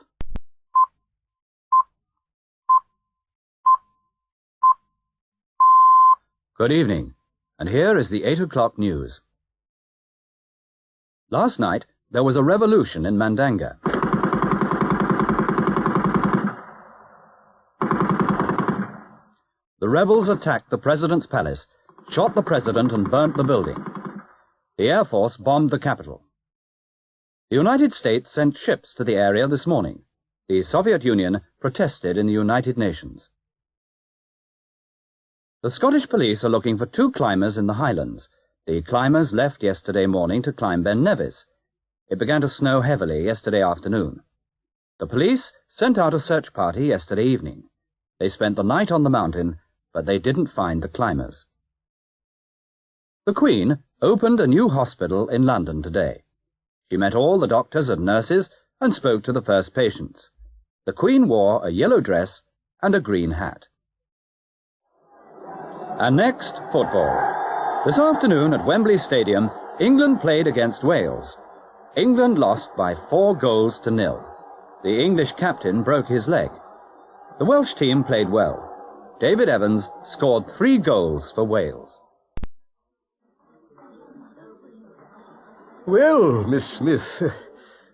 Good evening, and here is the 8 o'clock news. Last night, there was a revolution in Mandanga. The rebels attacked the president's palace, shot the president and burnt the building. The Air Force bombed the capital. The United States sent ships to the area this morning. The Soviet Union protested in the United Nations. The Scottish police are looking for 2 climbers in the Highlands. The climbers left yesterday morning to climb Ben Nevis. It began to snow heavily yesterday afternoon. The police sent out a search party yesterday evening. They spent the night on the mountain, but they didn't find the climbers. The Queen opened a new hospital in London today. She met all the doctors and nurses and spoke to the first patients. The Queen wore a yellow dress and a green hat. And next, football. This afternoon at Wembley Stadium, England played against Wales. England lost by 4 goals to 0. The English captain broke his leg. The Welsh team played well. David Evans scored 3 goals for Wales. Well, Miss Smith,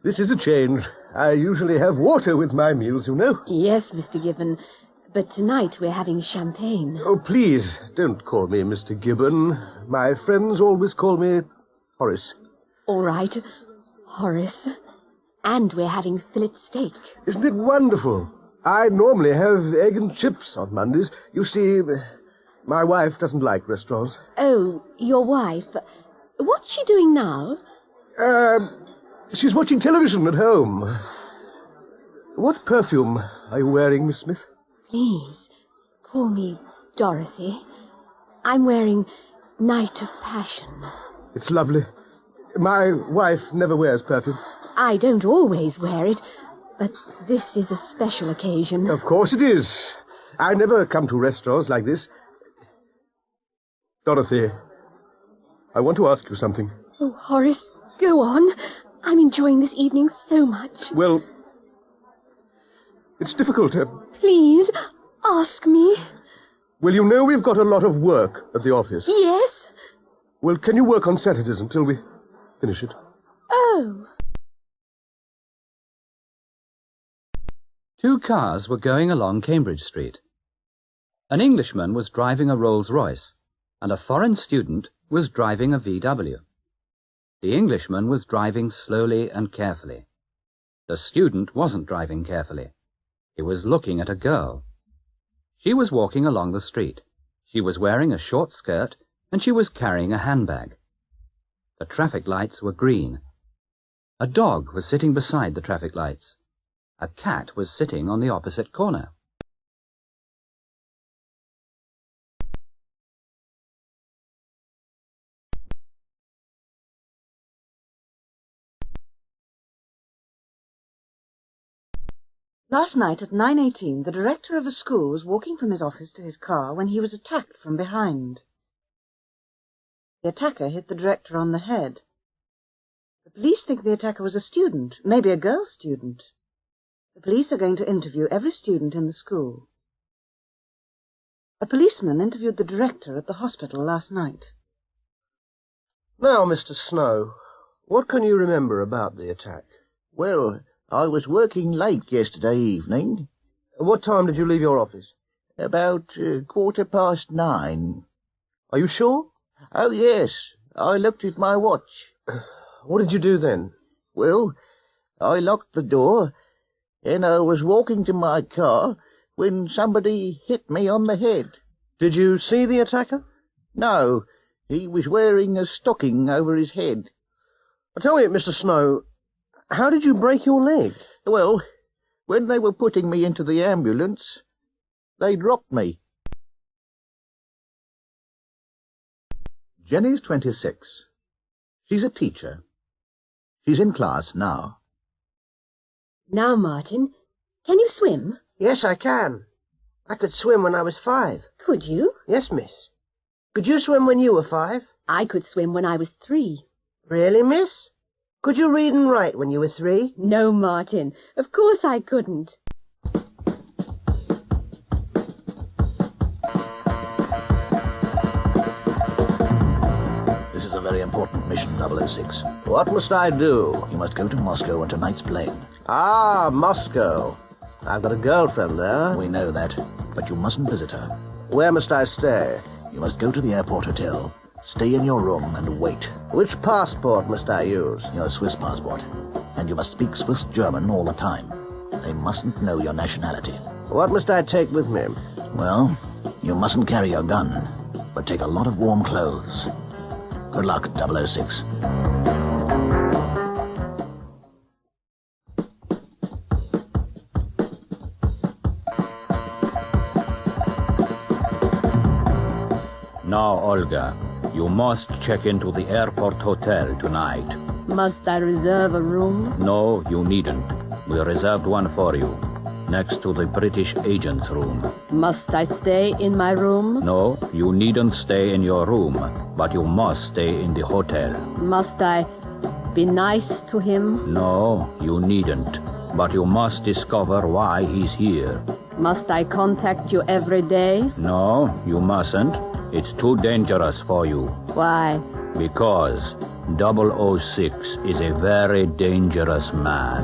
this is a change. I usually have water with my meals, you know. Yes, Mr. Gibbon, but tonight we're having champagne. Oh, please, don't call me Mr. Gibbon. My friends always call me Horace. All right, Horace. And we're having fillet steak. Isn't it wonderful? I normally have egg and chips on Mondays. You see, my wife doesn't like restaurants. Oh, your wife. What's she doing now? She's watching television at home. What perfume are you wearing, Miss Smith? Please, call me Dorothy. I'm wearing Night of Passion. It's lovely. My wife never wears perfume. I don't always wear it, but this is a special occasion. Of course it is. I never come to restaurants like this. Dorothy, I want to ask you something. Oh, Horace, go on. I'm enjoying this evening so much. Well, it's difficult. Please, ask me. Well, you know we've got a lot of work at the office. Yes? Well, can you work on Saturdays until we finish it? Oh. 2 cars were going along Cambridge Street. An Englishman was driving a Rolls-Royce, and a foreign student was driving a VW. The Englishman was driving slowly and carefully. The student wasn't driving carefully. He was looking at a girl. She was walking along the street. She was wearing a short skirt, and she was carrying a handbag. The traffic lights were green. A dog was sitting beside the traffic lights. A cat was sitting on the opposite corner. Last night at 9:18, the director of a school was walking from his office to his car when he was attacked from behind. The attacker hit the director on the head. The police think the attacker was a student, maybe a girl student. The police are going to interview every student in the school. A policeman interviewed the director at the hospital last night. Now, Mr. Snow, what can you remember about the attack? Well, I was working late yesterday evening. What time did you leave your office? About 9:15. Are you sure? Oh, yes. I looked at my watch. What did you do then? Well, I locked the door, and I was walking to my car when somebody hit me on the head. Did you see the attacker? No, he was wearing a stocking over his head. Tell me, Mr. Snow, how did you break your leg? Well, when they were putting me into the ambulance, they dropped me. Jenny's 26. She's a teacher. She's in class now. Now, Martin, can you swim? Yes, I can. I could swim when I was 5. Could you? Yes, miss. Could you swim when you were 5? I could swim when I was 3. Really, miss? Could you read and write when you were 3? No, Martin, of course I couldn't. This is a very important mission, 006. What must I do? You must go to Moscow on tonight's plane. Ah, Moscow. I've got a girlfriend there. We know that, but you mustn't visit her. Where must I stay? You must go to the airport hotel, stay in your room and wait. Which passport must I use? Your Swiss passport. And you must speak Swiss German all the time. They mustn't know your nationality. What must I take with me? Well, you mustn't carry your gun, but take a lot of warm clothes. Good luck, 006. Now, Olga, you must check into the airport hotel tonight. Must I reserve a room? No, you needn't. We reserved one for you, next to the British agent's room. Must I stay in my room? No, you needn't stay in your room, but you must stay in the hotel. Must I be nice to him? No, you needn't, but you must discover why he's here. Must I contact you every day? No, you mustn't. It's too dangerous for you. Why? Because 006 is a very dangerous man.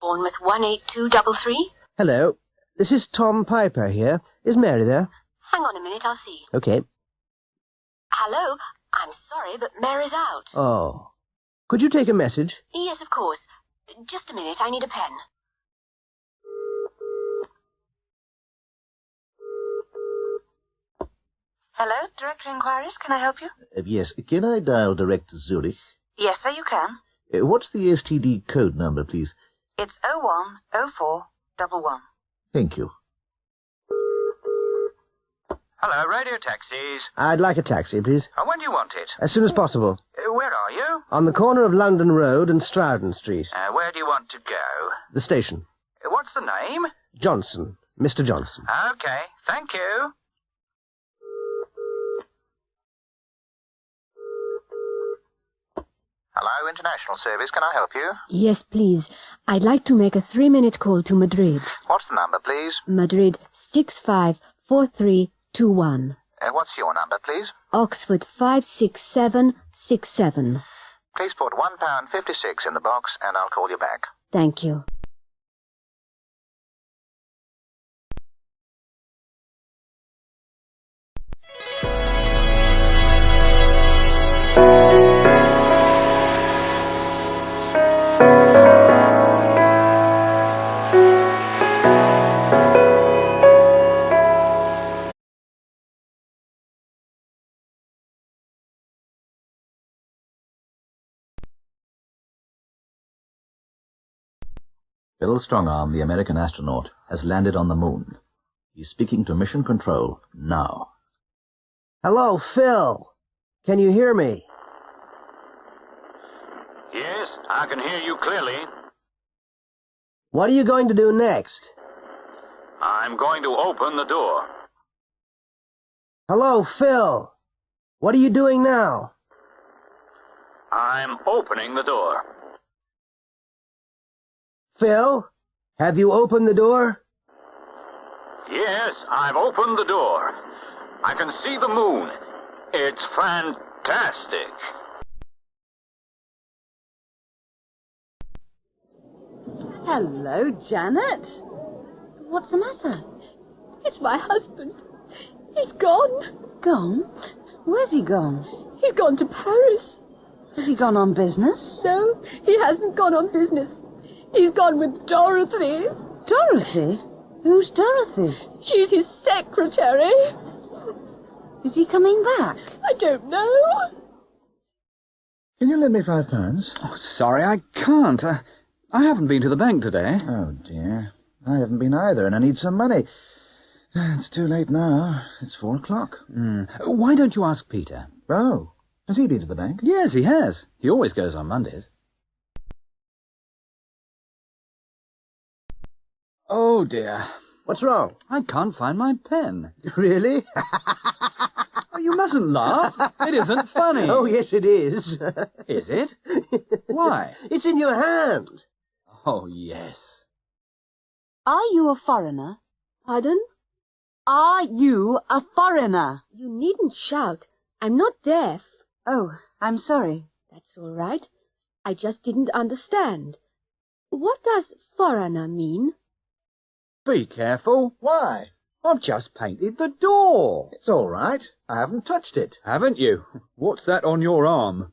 Bournemouth 18233? Hello. This is Tom Piper here. Is Mary there? Hang on a minute, I'll see. Okay. Hello? I'm sorry, but Mary's out. Oh. Could you take a message? Yes, of course. Just a minute, I need a pen. Hello, Director Inquiries. Can I help you? Yes, can I dial direct to Zurich? Yes, sir, you can. What's the STD code number, please? It's 010411. Thank you. Hello, radio taxis. I'd like a taxi, please. When do you want it? As soon as possible. Where are you? On the corner of London Road and Strouden Street. Where do you want to go? The station. What's the name? Johnson. Mr. Johnson. Okay, thank you. Hello, International Service. Can I help you? Yes, please. I'd like to make a 3-minute call to Madrid. What's the number, please? Madrid 654321. What's your number, please? Oxford 56767. Please put £1.56 in the box, and I'll call you back. Thank you. Bill Strongarm, the American astronaut, has landed on the moon. He's speaking to Mission Control now. Hello, Phil. Can you hear me? Yes, I can hear you clearly. What are you going to do next? I'm going to open the door. Hello, Phil. What are you doing now? I'm opening the door. Phil, have you opened the door? Yes, I've opened the door. I can see the moon. It's fantastic. Hello, Janet. What's the matter? It's my husband. He's gone. Gone? Where's he gone? He's gone to Paris. Has he gone on business? No, he hasn't gone on business. He's gone with Dorothy. Dorothy? Who's Dorothy? She's his secretary. Is he coming back? I don't know. Can you lend me £5? Oh, sorry, I can't. I haven't been to the bank today. Oh, dear. I haven't been either, and I need some money. It's too late now. It's 4 o'clock. Why don't you ask Peter? Oh, has he been to the bank? Yes, he has. He always goes on Mondays. Oh, dear. What's wrong? I can't find my pen. Really? Oh, you mustn't laugh. It isn't funny. Oh, yes, it is. Is it? Why? It's in your hand. Oh, yes. Are you a foreigner? Pardon? Are you a foreigner? You needn't shout. I'm not deaf. Oh, I'm sorry. That's all right. I just didn't understand. What does foreigner mean? Be careful. Why? I've just painted the door. It's all right. I haven't touched it. Haven't you? What's that on your arm?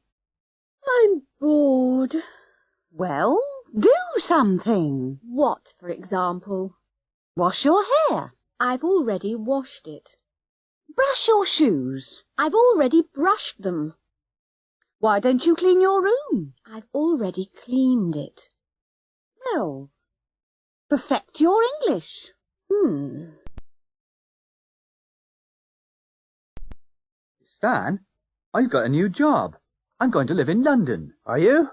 I'm bored. Well, do something. What, for example? Wash your hair. I've already washed it. Brush your shoes. I've already brushed them. Why don't you clean your room? I've already cleaned it. Well, perfect your English. Stan, I've got a new job. I'm going to live in London. Are you?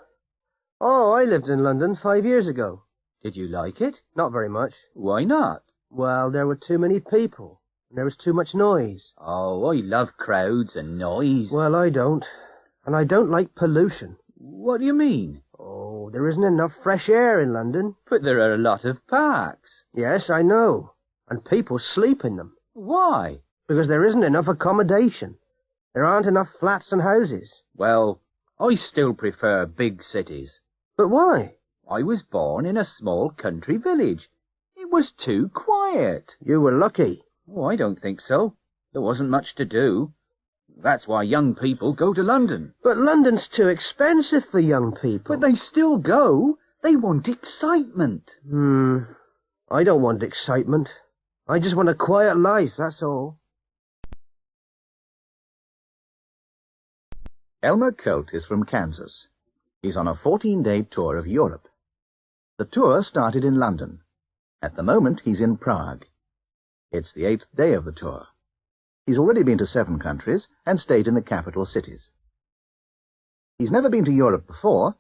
Oh, I lived in London 5 years ago. Did you like it? Not very much. Why not? Well, there were too many people, and there was too much noise. Oh, I love crowds and noise. Well, I don't. And I don't like pollution. What do you mean? Oh, there isn't enough fresh air in London. But there are a lot of parks. Yes, I know. And people sleep in them. Why? Because there isn't enough accommodation. There aren't enough flats and houses. Well, I still prefer big cities. But why? I was born in a small country village. It was too quiet. You were lucky. Oh, I don't think so. There wasn't much to do. That's why young people go to London. But London's too expensive for young people. But they still go. They want excitement. I don't want excitement. I just want a quiet life, that's all. Elmer Colt is from Kansas. He's on a 14-day tour of Europe. The tour started in London. At the moment, he's in Prague. It's the 8th day of the tour. He's already been to 7 countries and stayed in the capital cities. He's never been to Europe before,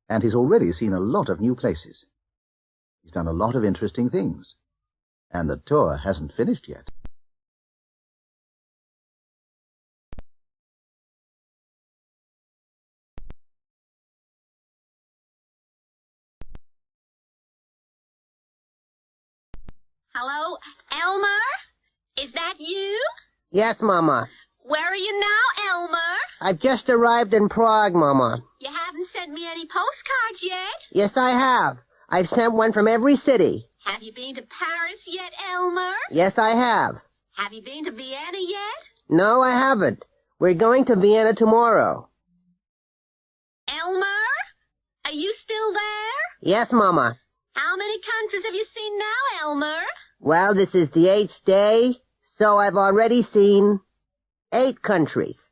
and he's already seen a lot of new places. He's done a lot of interesting things. And the tour hasn't finished yet. Hello, Elmer? Is that you? Yes, Mama. Where are you now, Elmer? I've just arrived in Prague, Mama. You haven't sent me any postcards yet. Yes, I have. I've sent one from every city. Have you been to Paris yet, Elmer? Yes, I have. Have you been to Vienna yet? No, I haven't. We're going to Vienna tomorrow. Elmer? Are you still there? Yes, Mama. How many countries have you seen now, Elmer? Well, this is the 8th day, so I've already seen 8 countries.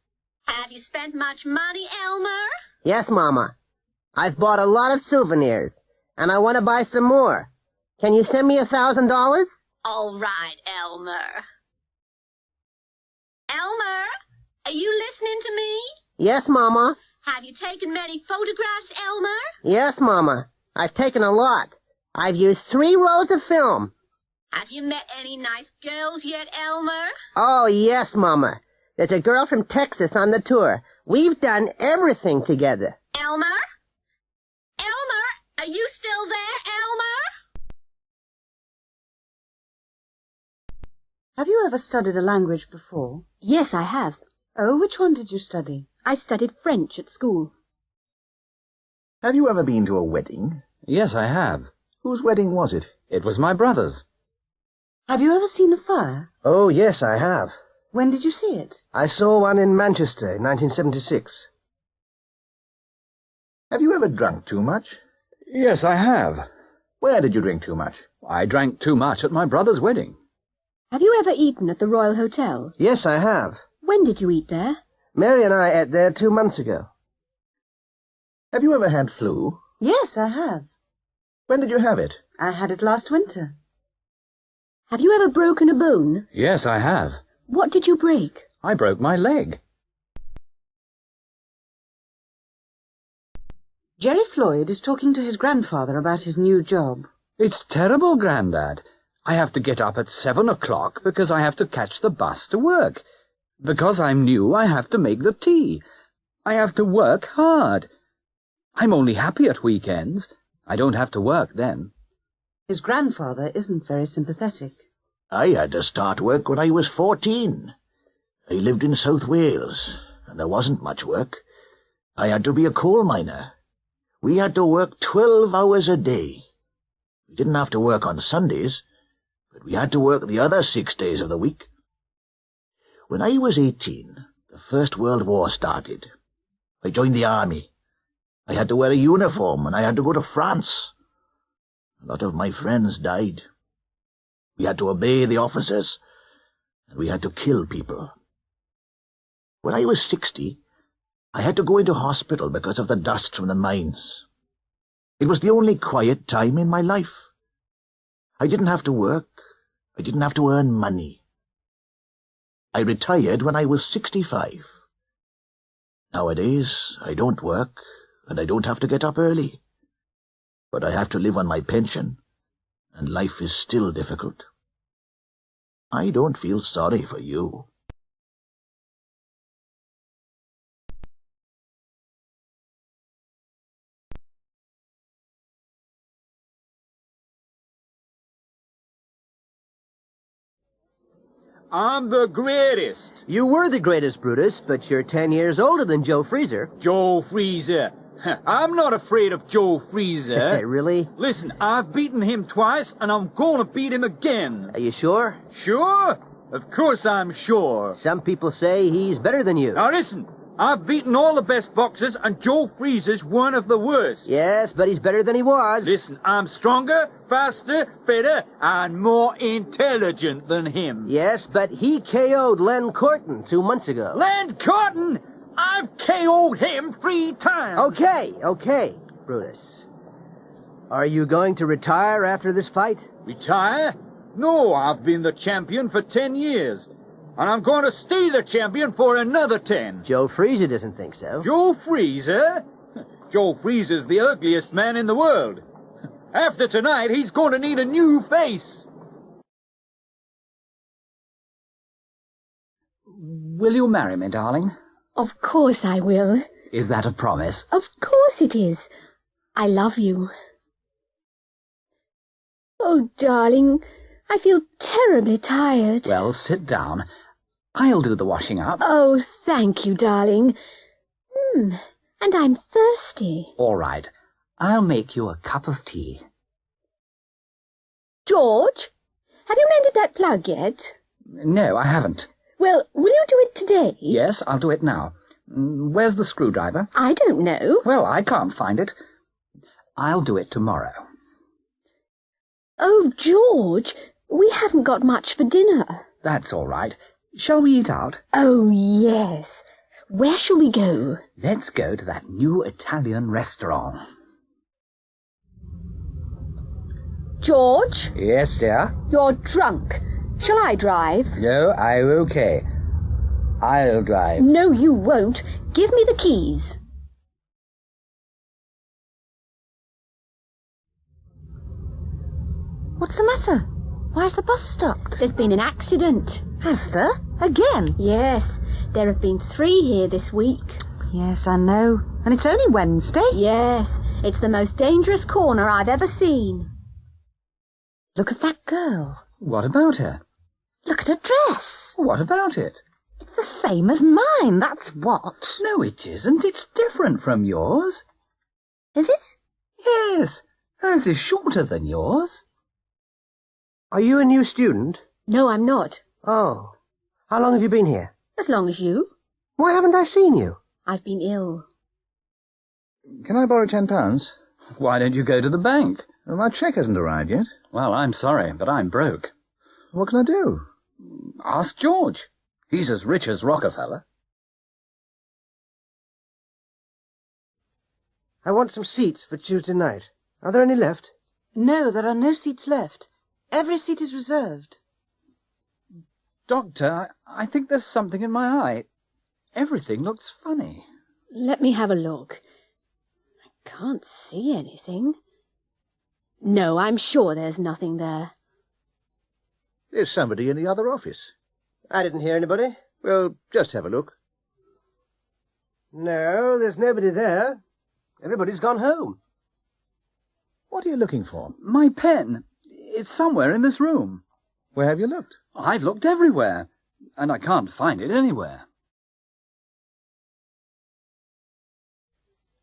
Have you spent much money, Elmer? Yes, Mama. I've bought a lot of souvenirs, and I want to buy some more. Can you send me $1,000? All right, Elmer. Elmer, are you listening to me? Yes, Mama. Have you taken many photographs, Elmer? Yes, Mama. I've taken a lot. I've used 3 rolls of film. Have you met any nice girls yet, Elmer? Oh, yes, Mama. There's a girl from Texas on the tour. We've done everything together. Elmer? Elmer, are you still there, Elmer? Have you ever studied a language before? Yes, I have. Oh, which one did you study? I studied French at school. Have you ever been to a wedding? Yes, I have. Whose wedding was it? It was my brother's. Have you ever seen a fire? Oh, yes, I have. When did you see it? I saw one in Manchester in 1976. Have you ever drunk too much? Yes, I have. Where did you drink too much? I drank too much at my brother's wedding. Have you ever eaten at the Royal Hotel? Yes, I have. When did you eat there? Mary and I ate there 2 months ago. Have you ever had flu? Yes, I have. When did you have it? I had it last winter. Have you ever broken a bone? Yes, I have. What did you break? I broke my leg. Jerry Floyd is talking to his grandfather about his new job. It's terrible, Grandad. I have to get up at 7 o'clock because I have to catch the bus to work. Because I'm new, I have to make the tea. I have to work hard. I'm only happy at weekends. I don't have to work then. His grandfather isn't very sympathetic. I had to start work when I was 14. I lived in South Wales, and there wasn't much work. I had to be a coal miner. We had to work 12 hours a day. We didn't have to work on Sundays, but we had to work the other 6 days of the week. When I was 18, the First World War started. I joined the army. I had to wear a uniform, and I had to go to France. A lot of my friends died. We had to obey the officers, and we had to kill people. When I was 60, I had to go into hospital because of the dust from the mines. It was the only quiet time in my life. I didn't have to work. I didn't have to earn money. I retired when I was 65. Nowadays, I don't work, and I don't have to get up early. But I have to live on my pension, and life is still difficult. I don't feel sorry for you. I'm the greatest. You were the greatest, Brutus, but you're 10 years older than Joe Freezer. Joe Freezer. I'm not afraid of Joe Freezer. Really? Listen, I've beaten him twice, and I'm gonna beat him again. Are you sure? Sure? Of course I'm sure. Some people say he's better than you. Now listen, I've beaten all the best boxers, and Joe Freezer's one of the worst. Yes, but he's better than he was. Listen, I'm stronger, faster, fitter, and more intelligent than him. Yes, but he KO'd Len Corton 2 months ago. Len Corton? I've KO'd him 3 times. Okay, Brutus. Are you going to retire after this fight? Retire? No, I've been the champion for 10 years. And I'm going to stay the champion for another 10. Joe Freezer doesn't think so. Joe Freezer? Joe Freezer's the ugliest man in the world. After tonight, he's going to need a new face. Will you marry me, darling? Of course I will. Is that a promise? Of course it is. I love you. Oh, darling, I feel terribly tired. Well, sit down. I'll do the washing up. Oh, thank you, darling. And I'm thirsty. All right. I'll make you a cup of tea. George, have you mended that plug yet? No, I haven't. Well, will you do it today? Yes, I'll do it now. Where's the screwdriver? I don't know. Well, I can't find it. I'll do it tomorrow. Oh, George, we haven't got much for dinner. That's all right. Shall we eat out? Oh, yes. Where shall we go? Let's go to that new Italian restaurant. George? Yes, dear? You're drunk. Shall I drive? No, I'm okay. I'll drive. No, you won't. Give me the keys. What's the matter? Why's the bus stopped? There's been an accident. Has there? Again? Yes. There have been 3 here this week. Yes, I know. And it's only Wednesday. Yes. It's the most dangerous corner I've ever seen. Look at that girl. What about her? Look at her dress. What about it? It's the same as mine, that's what. No, it isn't. It's different from yours. Is it? Yes. Hers is shorter than yours. Are you a new student? No, I'm not. Oh. How long have you been here? As long as you. Why haven't I seen you? I've been ill. Can I borrow £10? Why don't you go to the bank? Well, my cheque hasn't arrived yet. Well, I'm sorry, but I'm broke. What can I do? Ask George. He's as rich as Rockefeller. I want some seats for Tuesday night. Are there any left? No, there are no seats left. Every seat is reserved. Doctor, I think there's something in my eye. Everything looks funny. Let me have a look. I can't see anything. No, I'm sure there's nothing there. There's somebody in the other office. I didn't hear anybody. Well, just have a look. No, there's nobody there. Everybody's gone home. What are you looking for? My pen. It's somewhere in this room. Where have you looked? I've looked everywhere, and I can't find it anywhere.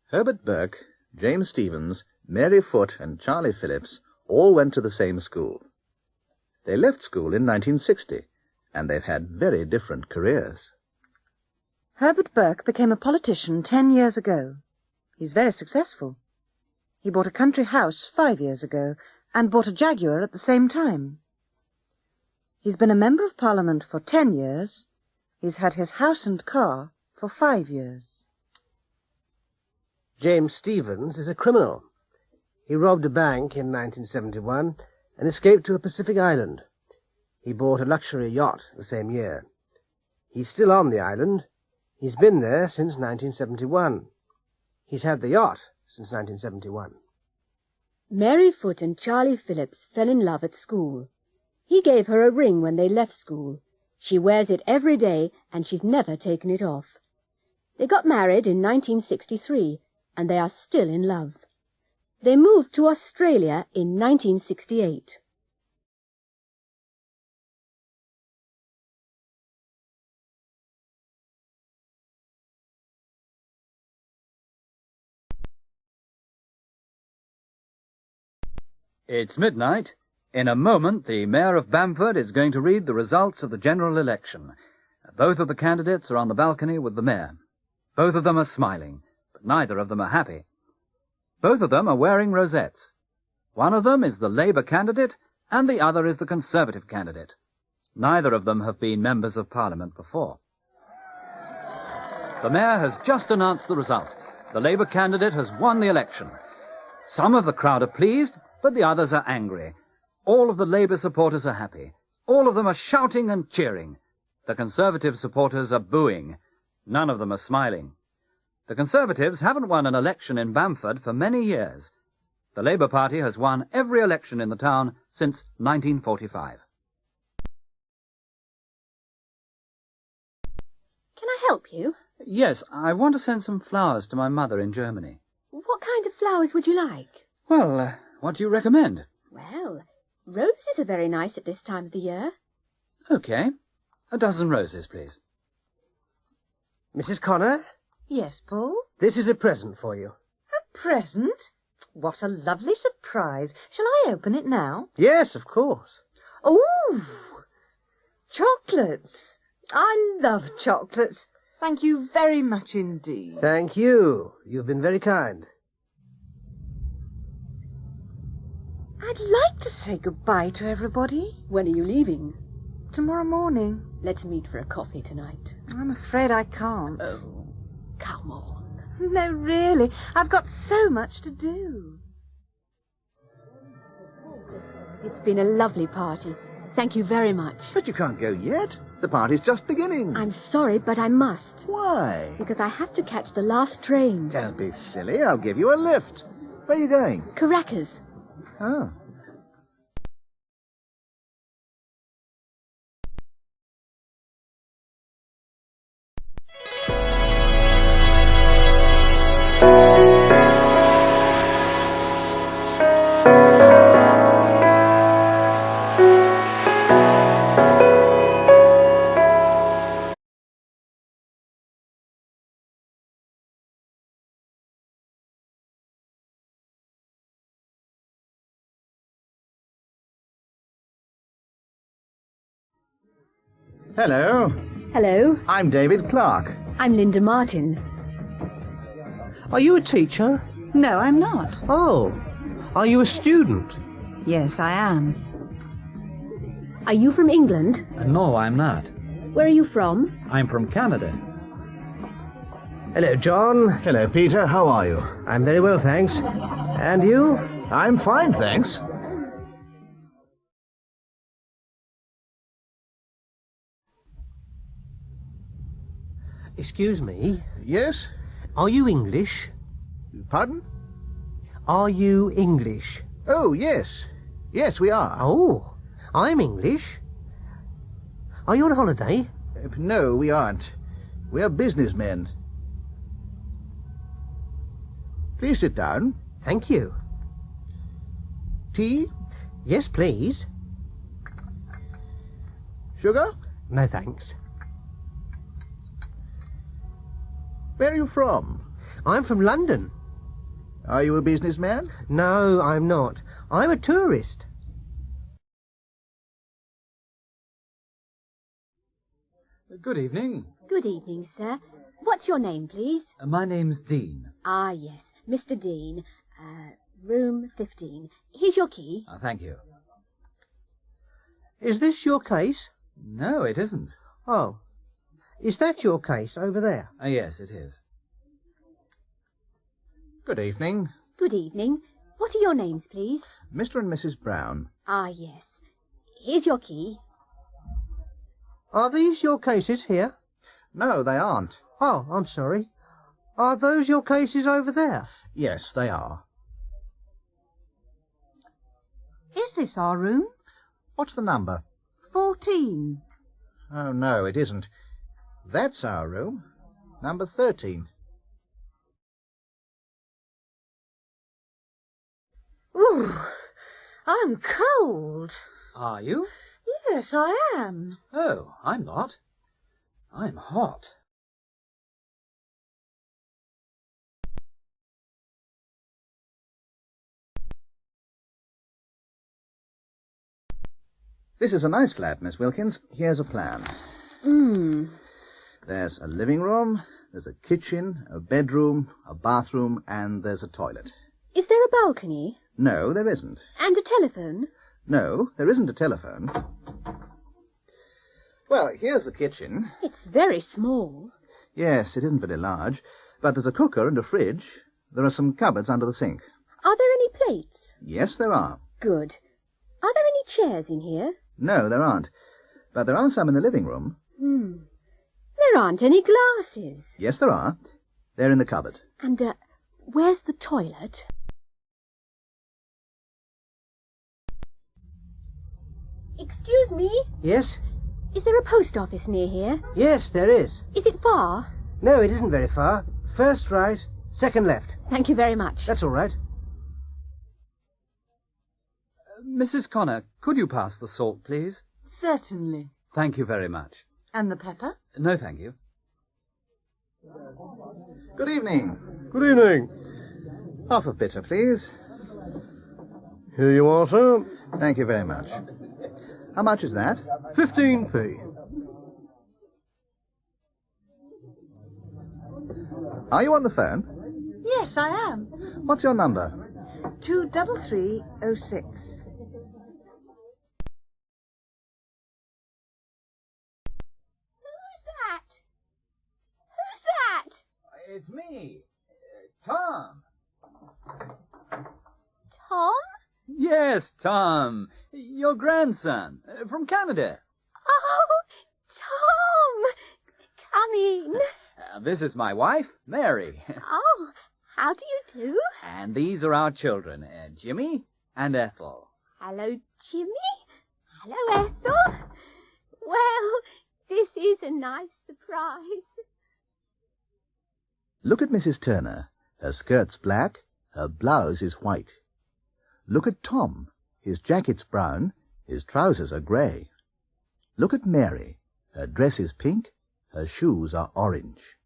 Herbert Burke, James Stephens, Mary Foote, and Charlie Phillips all went to the same school. They left school in 1960, and they've had very different careers. Herbert Burke became a politician 10 years ago. He's very successful. He bought a country house 5 years ago and bought a Jaguar at the same time. He's been a Member of Parliament for 10 years. He's had his house and car for 5 years. James Stephens is a criminal. He robbed a bank in 1971 and escaped to a Pacific island. He bought a luxury yacht the same year. He's still on the island. He's been there since 1971. He's had the yacht since 1971. Mary Foote and Charlie Phillips fell in love at school. He gave her a ring when they left school. She wears it every day, and she's never taken it off. They got married in 1963, and they are still in love. They moved to Australia in 1968. It's midnight. In a moment, the Mayor of Bamford is going to read the results of the general election. Both of the candidates are on the balcony with the Mayor. Both of them are smiling, but neither of them are happy. Both of them are wearing rosettes. One of them is the Labour candidate, and the other is the Conservative candidate. Neither of them have been members of Parliament before. The Mayor has just announced the result. The Labour candidate has won the election. Some of the crowd are pleased, but the others are angry. All of the Labour supporters are happy. All of them are shouting and cheering. The Conservative supporters are booing. None of them are smiling. The Conservatives haven't won an election in Bamford for many years. The Labour Party has won every election in the town since 1945. Can I help you? Yes, I want to send some flowers to my mother in Germany. What kind of flowers would you like? Well, what do you recommend? Well, roses are very nice at this time of the year. Okay. A dozen roses, please. Mrs. Connor? Yes, Paul? This is a present for you. A present? What a lovely surprise. Shall I open it now? Yes, of course. Oh, chocolates. I love chocolates. Thank you very much indeed. Thank you. You've been very kind. I'd like to say goodbye to everybody. When are you leaving? Tomorrow morning. Let's meet for a coffee tonight. I'm afraid I can't. Oh, come on. No, really. I've got so much to do. It's been a lovely party. Thank you very much. But you can't go yet. The party's just beginning. I'm sorry, but I must. Why? Because I have to catch the last train. Don't be silly. I'll give you a lift. Where are you going? Caracas. Oh. Hello. Hello, I'm David Clark. I'm Linda Martin. Are you a teacher? No, I'm not. Oh. Are you a student? Yes, I am. Are you from England? No, I'm not. Where are you from? I'm from Canada. Hello, John. Hello, Peter. How are you? I'm very well, thanks. And you? I'm fine, thanks. Excuse me. Yes? Are you English? Pardon? Are you English? Oh, yes. Yes, we are. Oh, I'm English. Are you on holiday? No, we aren't. We're businessmen. Please sit down. Thank you. Tea? Yes, please. Sugar? No, thanks. Where are you from? I'm from London. Are you a businessman? No, I'm not. I'm a tourist. Good evening. Good evening, sir. What's your name, please? My name's Dean. Ah, yes, Mr. Dean. Room 15. Here's your key. Thank you. Is this your case? No, it isn't. Oh. Is that your case over there? Yes, it is. Good evening. Good evening. What are your names, please? Mr. and Mrs. Brown. Ah, yes. Here's your key. Are these your cases here? No, they aren't. Oh, I'm sorry. Are those your cases over there? Yes, they are. Is this our room? What's the number? 14. Oh, no, it isn't. That's our room. Number 13. Ooh, I'm cold. Are you? Yes, I am. Oh, I'm not. I'm hot. This is a nice flat, Miss Wilkins. Here's a plan. There's a living room, there's a kitchen, a bedroom, a bathroom, and there's a toilet. Is there a balcony? No, there isn't. And a telephone? No, there isn't a telephone. Well, here's the kitchen. It's very small. Yes, it isn't very large, but there's a cooker and a fridge. There are some cupboards under the sink. Are there any plates? Yes, there are. Good. Are there any chairs in here? No, there aren't. But there are some in the living room. There aren't any glasses. Yes, there are. They're in the cupboard. And, where's the toilet? Excuse me? Yes? Is there a post office near here? Yes, there is. Is it far? No, it isn't very far. First right, second left. Thank you very much. That's all right. Mrs. Connor, could you pass the salt, please? Certainly. Thank you very much. And the pepper? No, thank you. Good evening. Good evening. Half a bitter, please. Here you are, sir. Thank you very much. How much is that? 15p. Are you on the phone? Yes, I am. What's your number? 23306. Who's that? It's me, Tom. Tom? Yes, Tom. Your grandson, from Canada. Oh, Tom! Come in. This is my wife, Mary. Oh, how do you do? And these are our children, Jimmy and Ethel. Hello, Jimmy. Hello, Ethel. Well, this is a nice surprise. Look at Mrs. Turner. Her skirt's black, her blouse is white. Look at Tom. His jacket's brown, his trousers are grey. Look at Mary. Her dress is pink, her shoes are orange.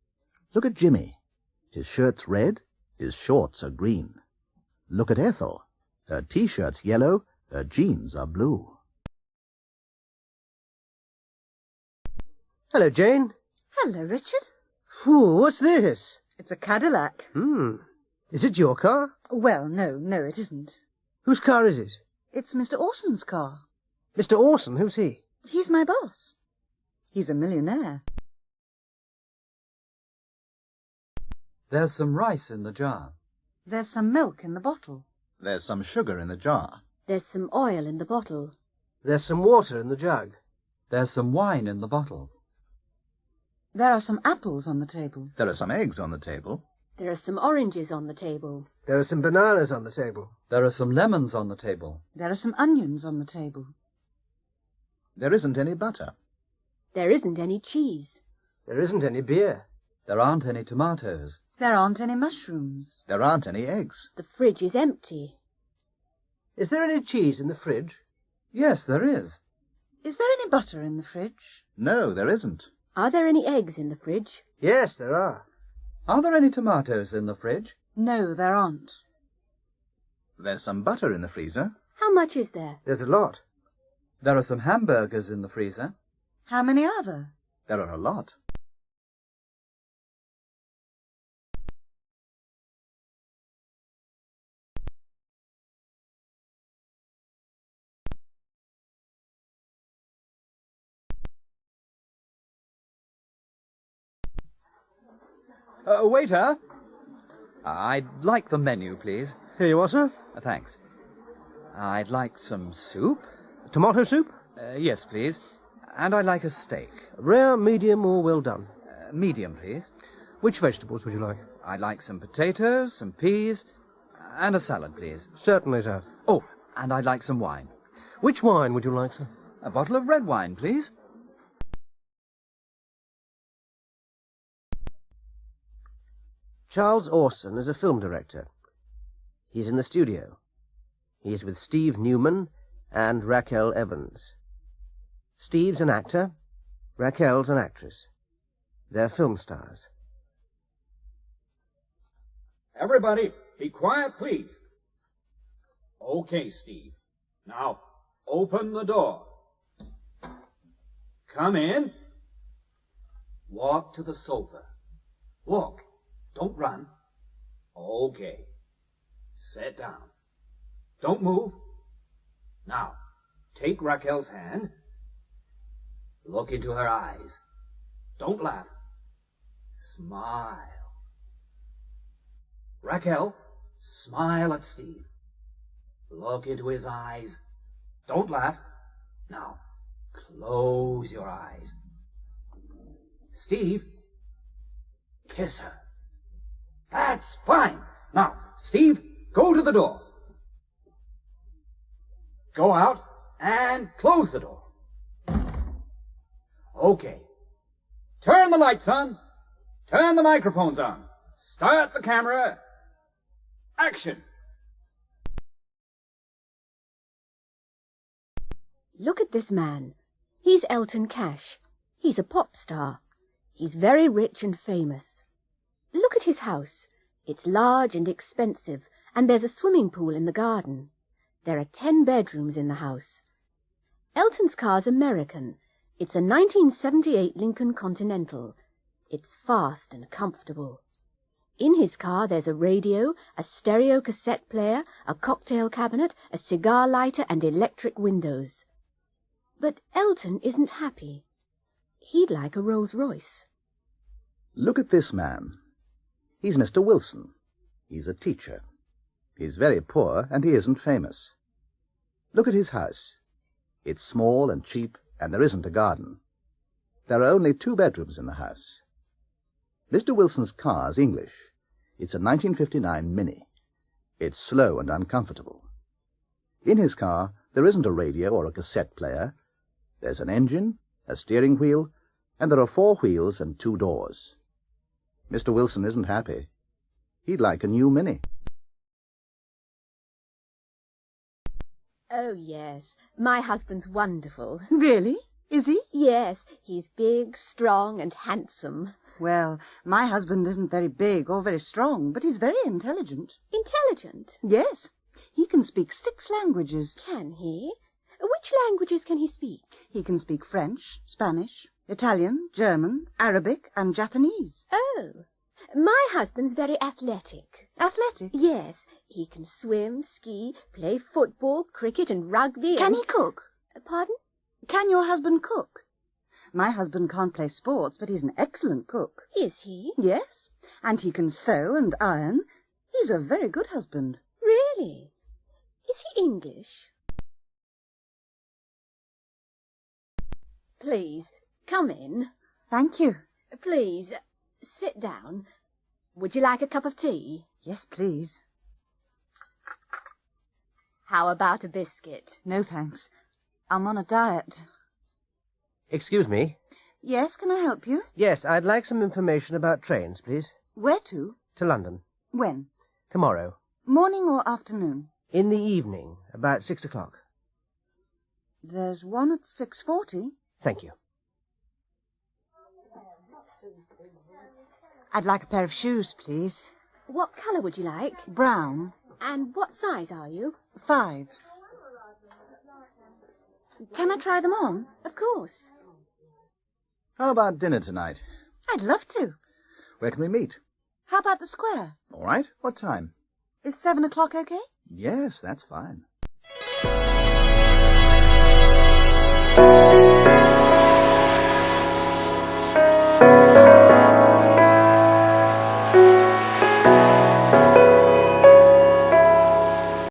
Look at Jimmy. His shirt's red, his shorts are green. Look at Ethel. Her T-shirt's yellow, her jeans are blue. Hello, Jane. Hello, Richard. Phew, what's this? It's a Cadillac. Is it your car? Well, no, it isn't. Whose car is it? It's Mr. Orson's car. Mr. Orson? Who's he? He's my boss. He's a millionaire. There's some rice in the jar. There's some milk in the bottle. There's some sugar in the jar. There's some oil in the bottle. There's some water in the jug. There's some wine in the bottle. There are some apples on the table. There are some eggs on the table. There are some oranges on the table. There are some bananas on the table. There are some lemons on the table. There are some onions on the table. There isn't any butter. There isn't any cheese. There isn't any beer. There aren't any tomatoes. There aren't any mushrooms. There aren't any eggs. The fridge is empty. Is there any cheese in the fridge? Yes, there is. Is there any butter in the fridge? No, there isn't. Are there any eggs in the fridge? Yes, there are. Are there any tomatoes in the fridge? No, there aren't. There's some butter in the freezer. How much is there? There's a lot. There are some hamburgers in the freezer. How many are there? There are a lot. Waiter! I'd like the menu, please. Here you are, sir. Thanks. I'd like some soup. Tomato soup? Yes, please. And I'd like a steak. Rare, medium, or well done? Medium, please. Which vegetables would you like? I'd like some potatoes, some peas, and a salad, please. Certainly, sir. Oh, and I'd like some wine. Which wine would you like, sir? A bottle of red wine, please. Charles Orson is a film director. He's in the studio. He's with Steve Newman and Raquel Evans. Steve's an actor. Raquel's an actress. They're film stars. Everybody, be quiet, please. Okay, Steve. Now, open the door. Come in. Walk to the sofa. Walk. Don't run. Okay. Sit down. Don't move. Now, take Raquel's hand. Look into her eyes. Don't laugh. Smile. Raquel, smile at Steve. Look into his eyes. Don't laugh. Now, close your eyes. Steve, kiss her. That's fine. Now, Steve, go to the door. Go out and close the door. Okay. Turn the lights on. Turn the microphones on. Start the camera. Action. Look at this man. He's Elton Cash. He's a pop star. He's very rich and famous. Look at his house. It's large and expensive, and there's a swimming pool in the garden. There are 10 bedrooms in the house. Elton's car's American. It's a 1978 Lincoln Continental. It's fast and comfortable. In his car there's a radio, a stereo cassette player, a cocktail cabinet, a cigar lighter, and electric windows. But Elton isn't happy. He'd like a Rolls-Royce. Look at this man. He's Mr. Wilson. He's a teacher. He's very poor, and he isn't famous. Look at his house. It's small and cheap, and there isn't a garden. There are only 2 bedrooms in the house. Mr. Wilson's car's English. It's a 1959 Mini. It's slow and uncomfortable. In his car, there isn't a radio or a cassette player. There's an engine, a steering wheel, and there are 4 wheels and 2 doors. Mr. Wilson isn't happy. He'd like a new Mini. Oh, yes. My husband's wonderful. Really? Is he? Yes, he's big, strong, and handsome. Well, my husband isn't very big or very strong, but he's very intelligent. Intelligent? Yes. He can speak 6 languages. Can he? Which languages can he speak? He can speak French, Spanish, Italian, German, Arabic, and Japanese. Oh, my husband's very athletic. Athletic? Yes, he can swim, ski, play football, cricket, and rugby. Can he cook? Pardon? Can your husband cook? My husband can't play sports, but he's an excellent cook. Is he? Yes, and he can sew and iron. He's a very good husband. Really? Is he English? Please, come in. Thank you. Please, sit down. Would you like a cup of tea? Yes, please. How about a biscuit? No, thanks. I'm on a diet. Excuse me? Yes, can I help you? Yes, I'd like some information about trains, please. Where to? To London. When? Tomorrow. Morning or afternoon? In the evening, about 6 o'clock. There's one at 6:40. Thank you. I'd like a pair of shoes, please. What colour would you like? Brown. And what size are you? 5. Can I try them on? Of course. How about dinner tonight? I'd love to. Where can we meet? How about the square? All right. What time? Is 7 o'clock okay? Yes, that's fine.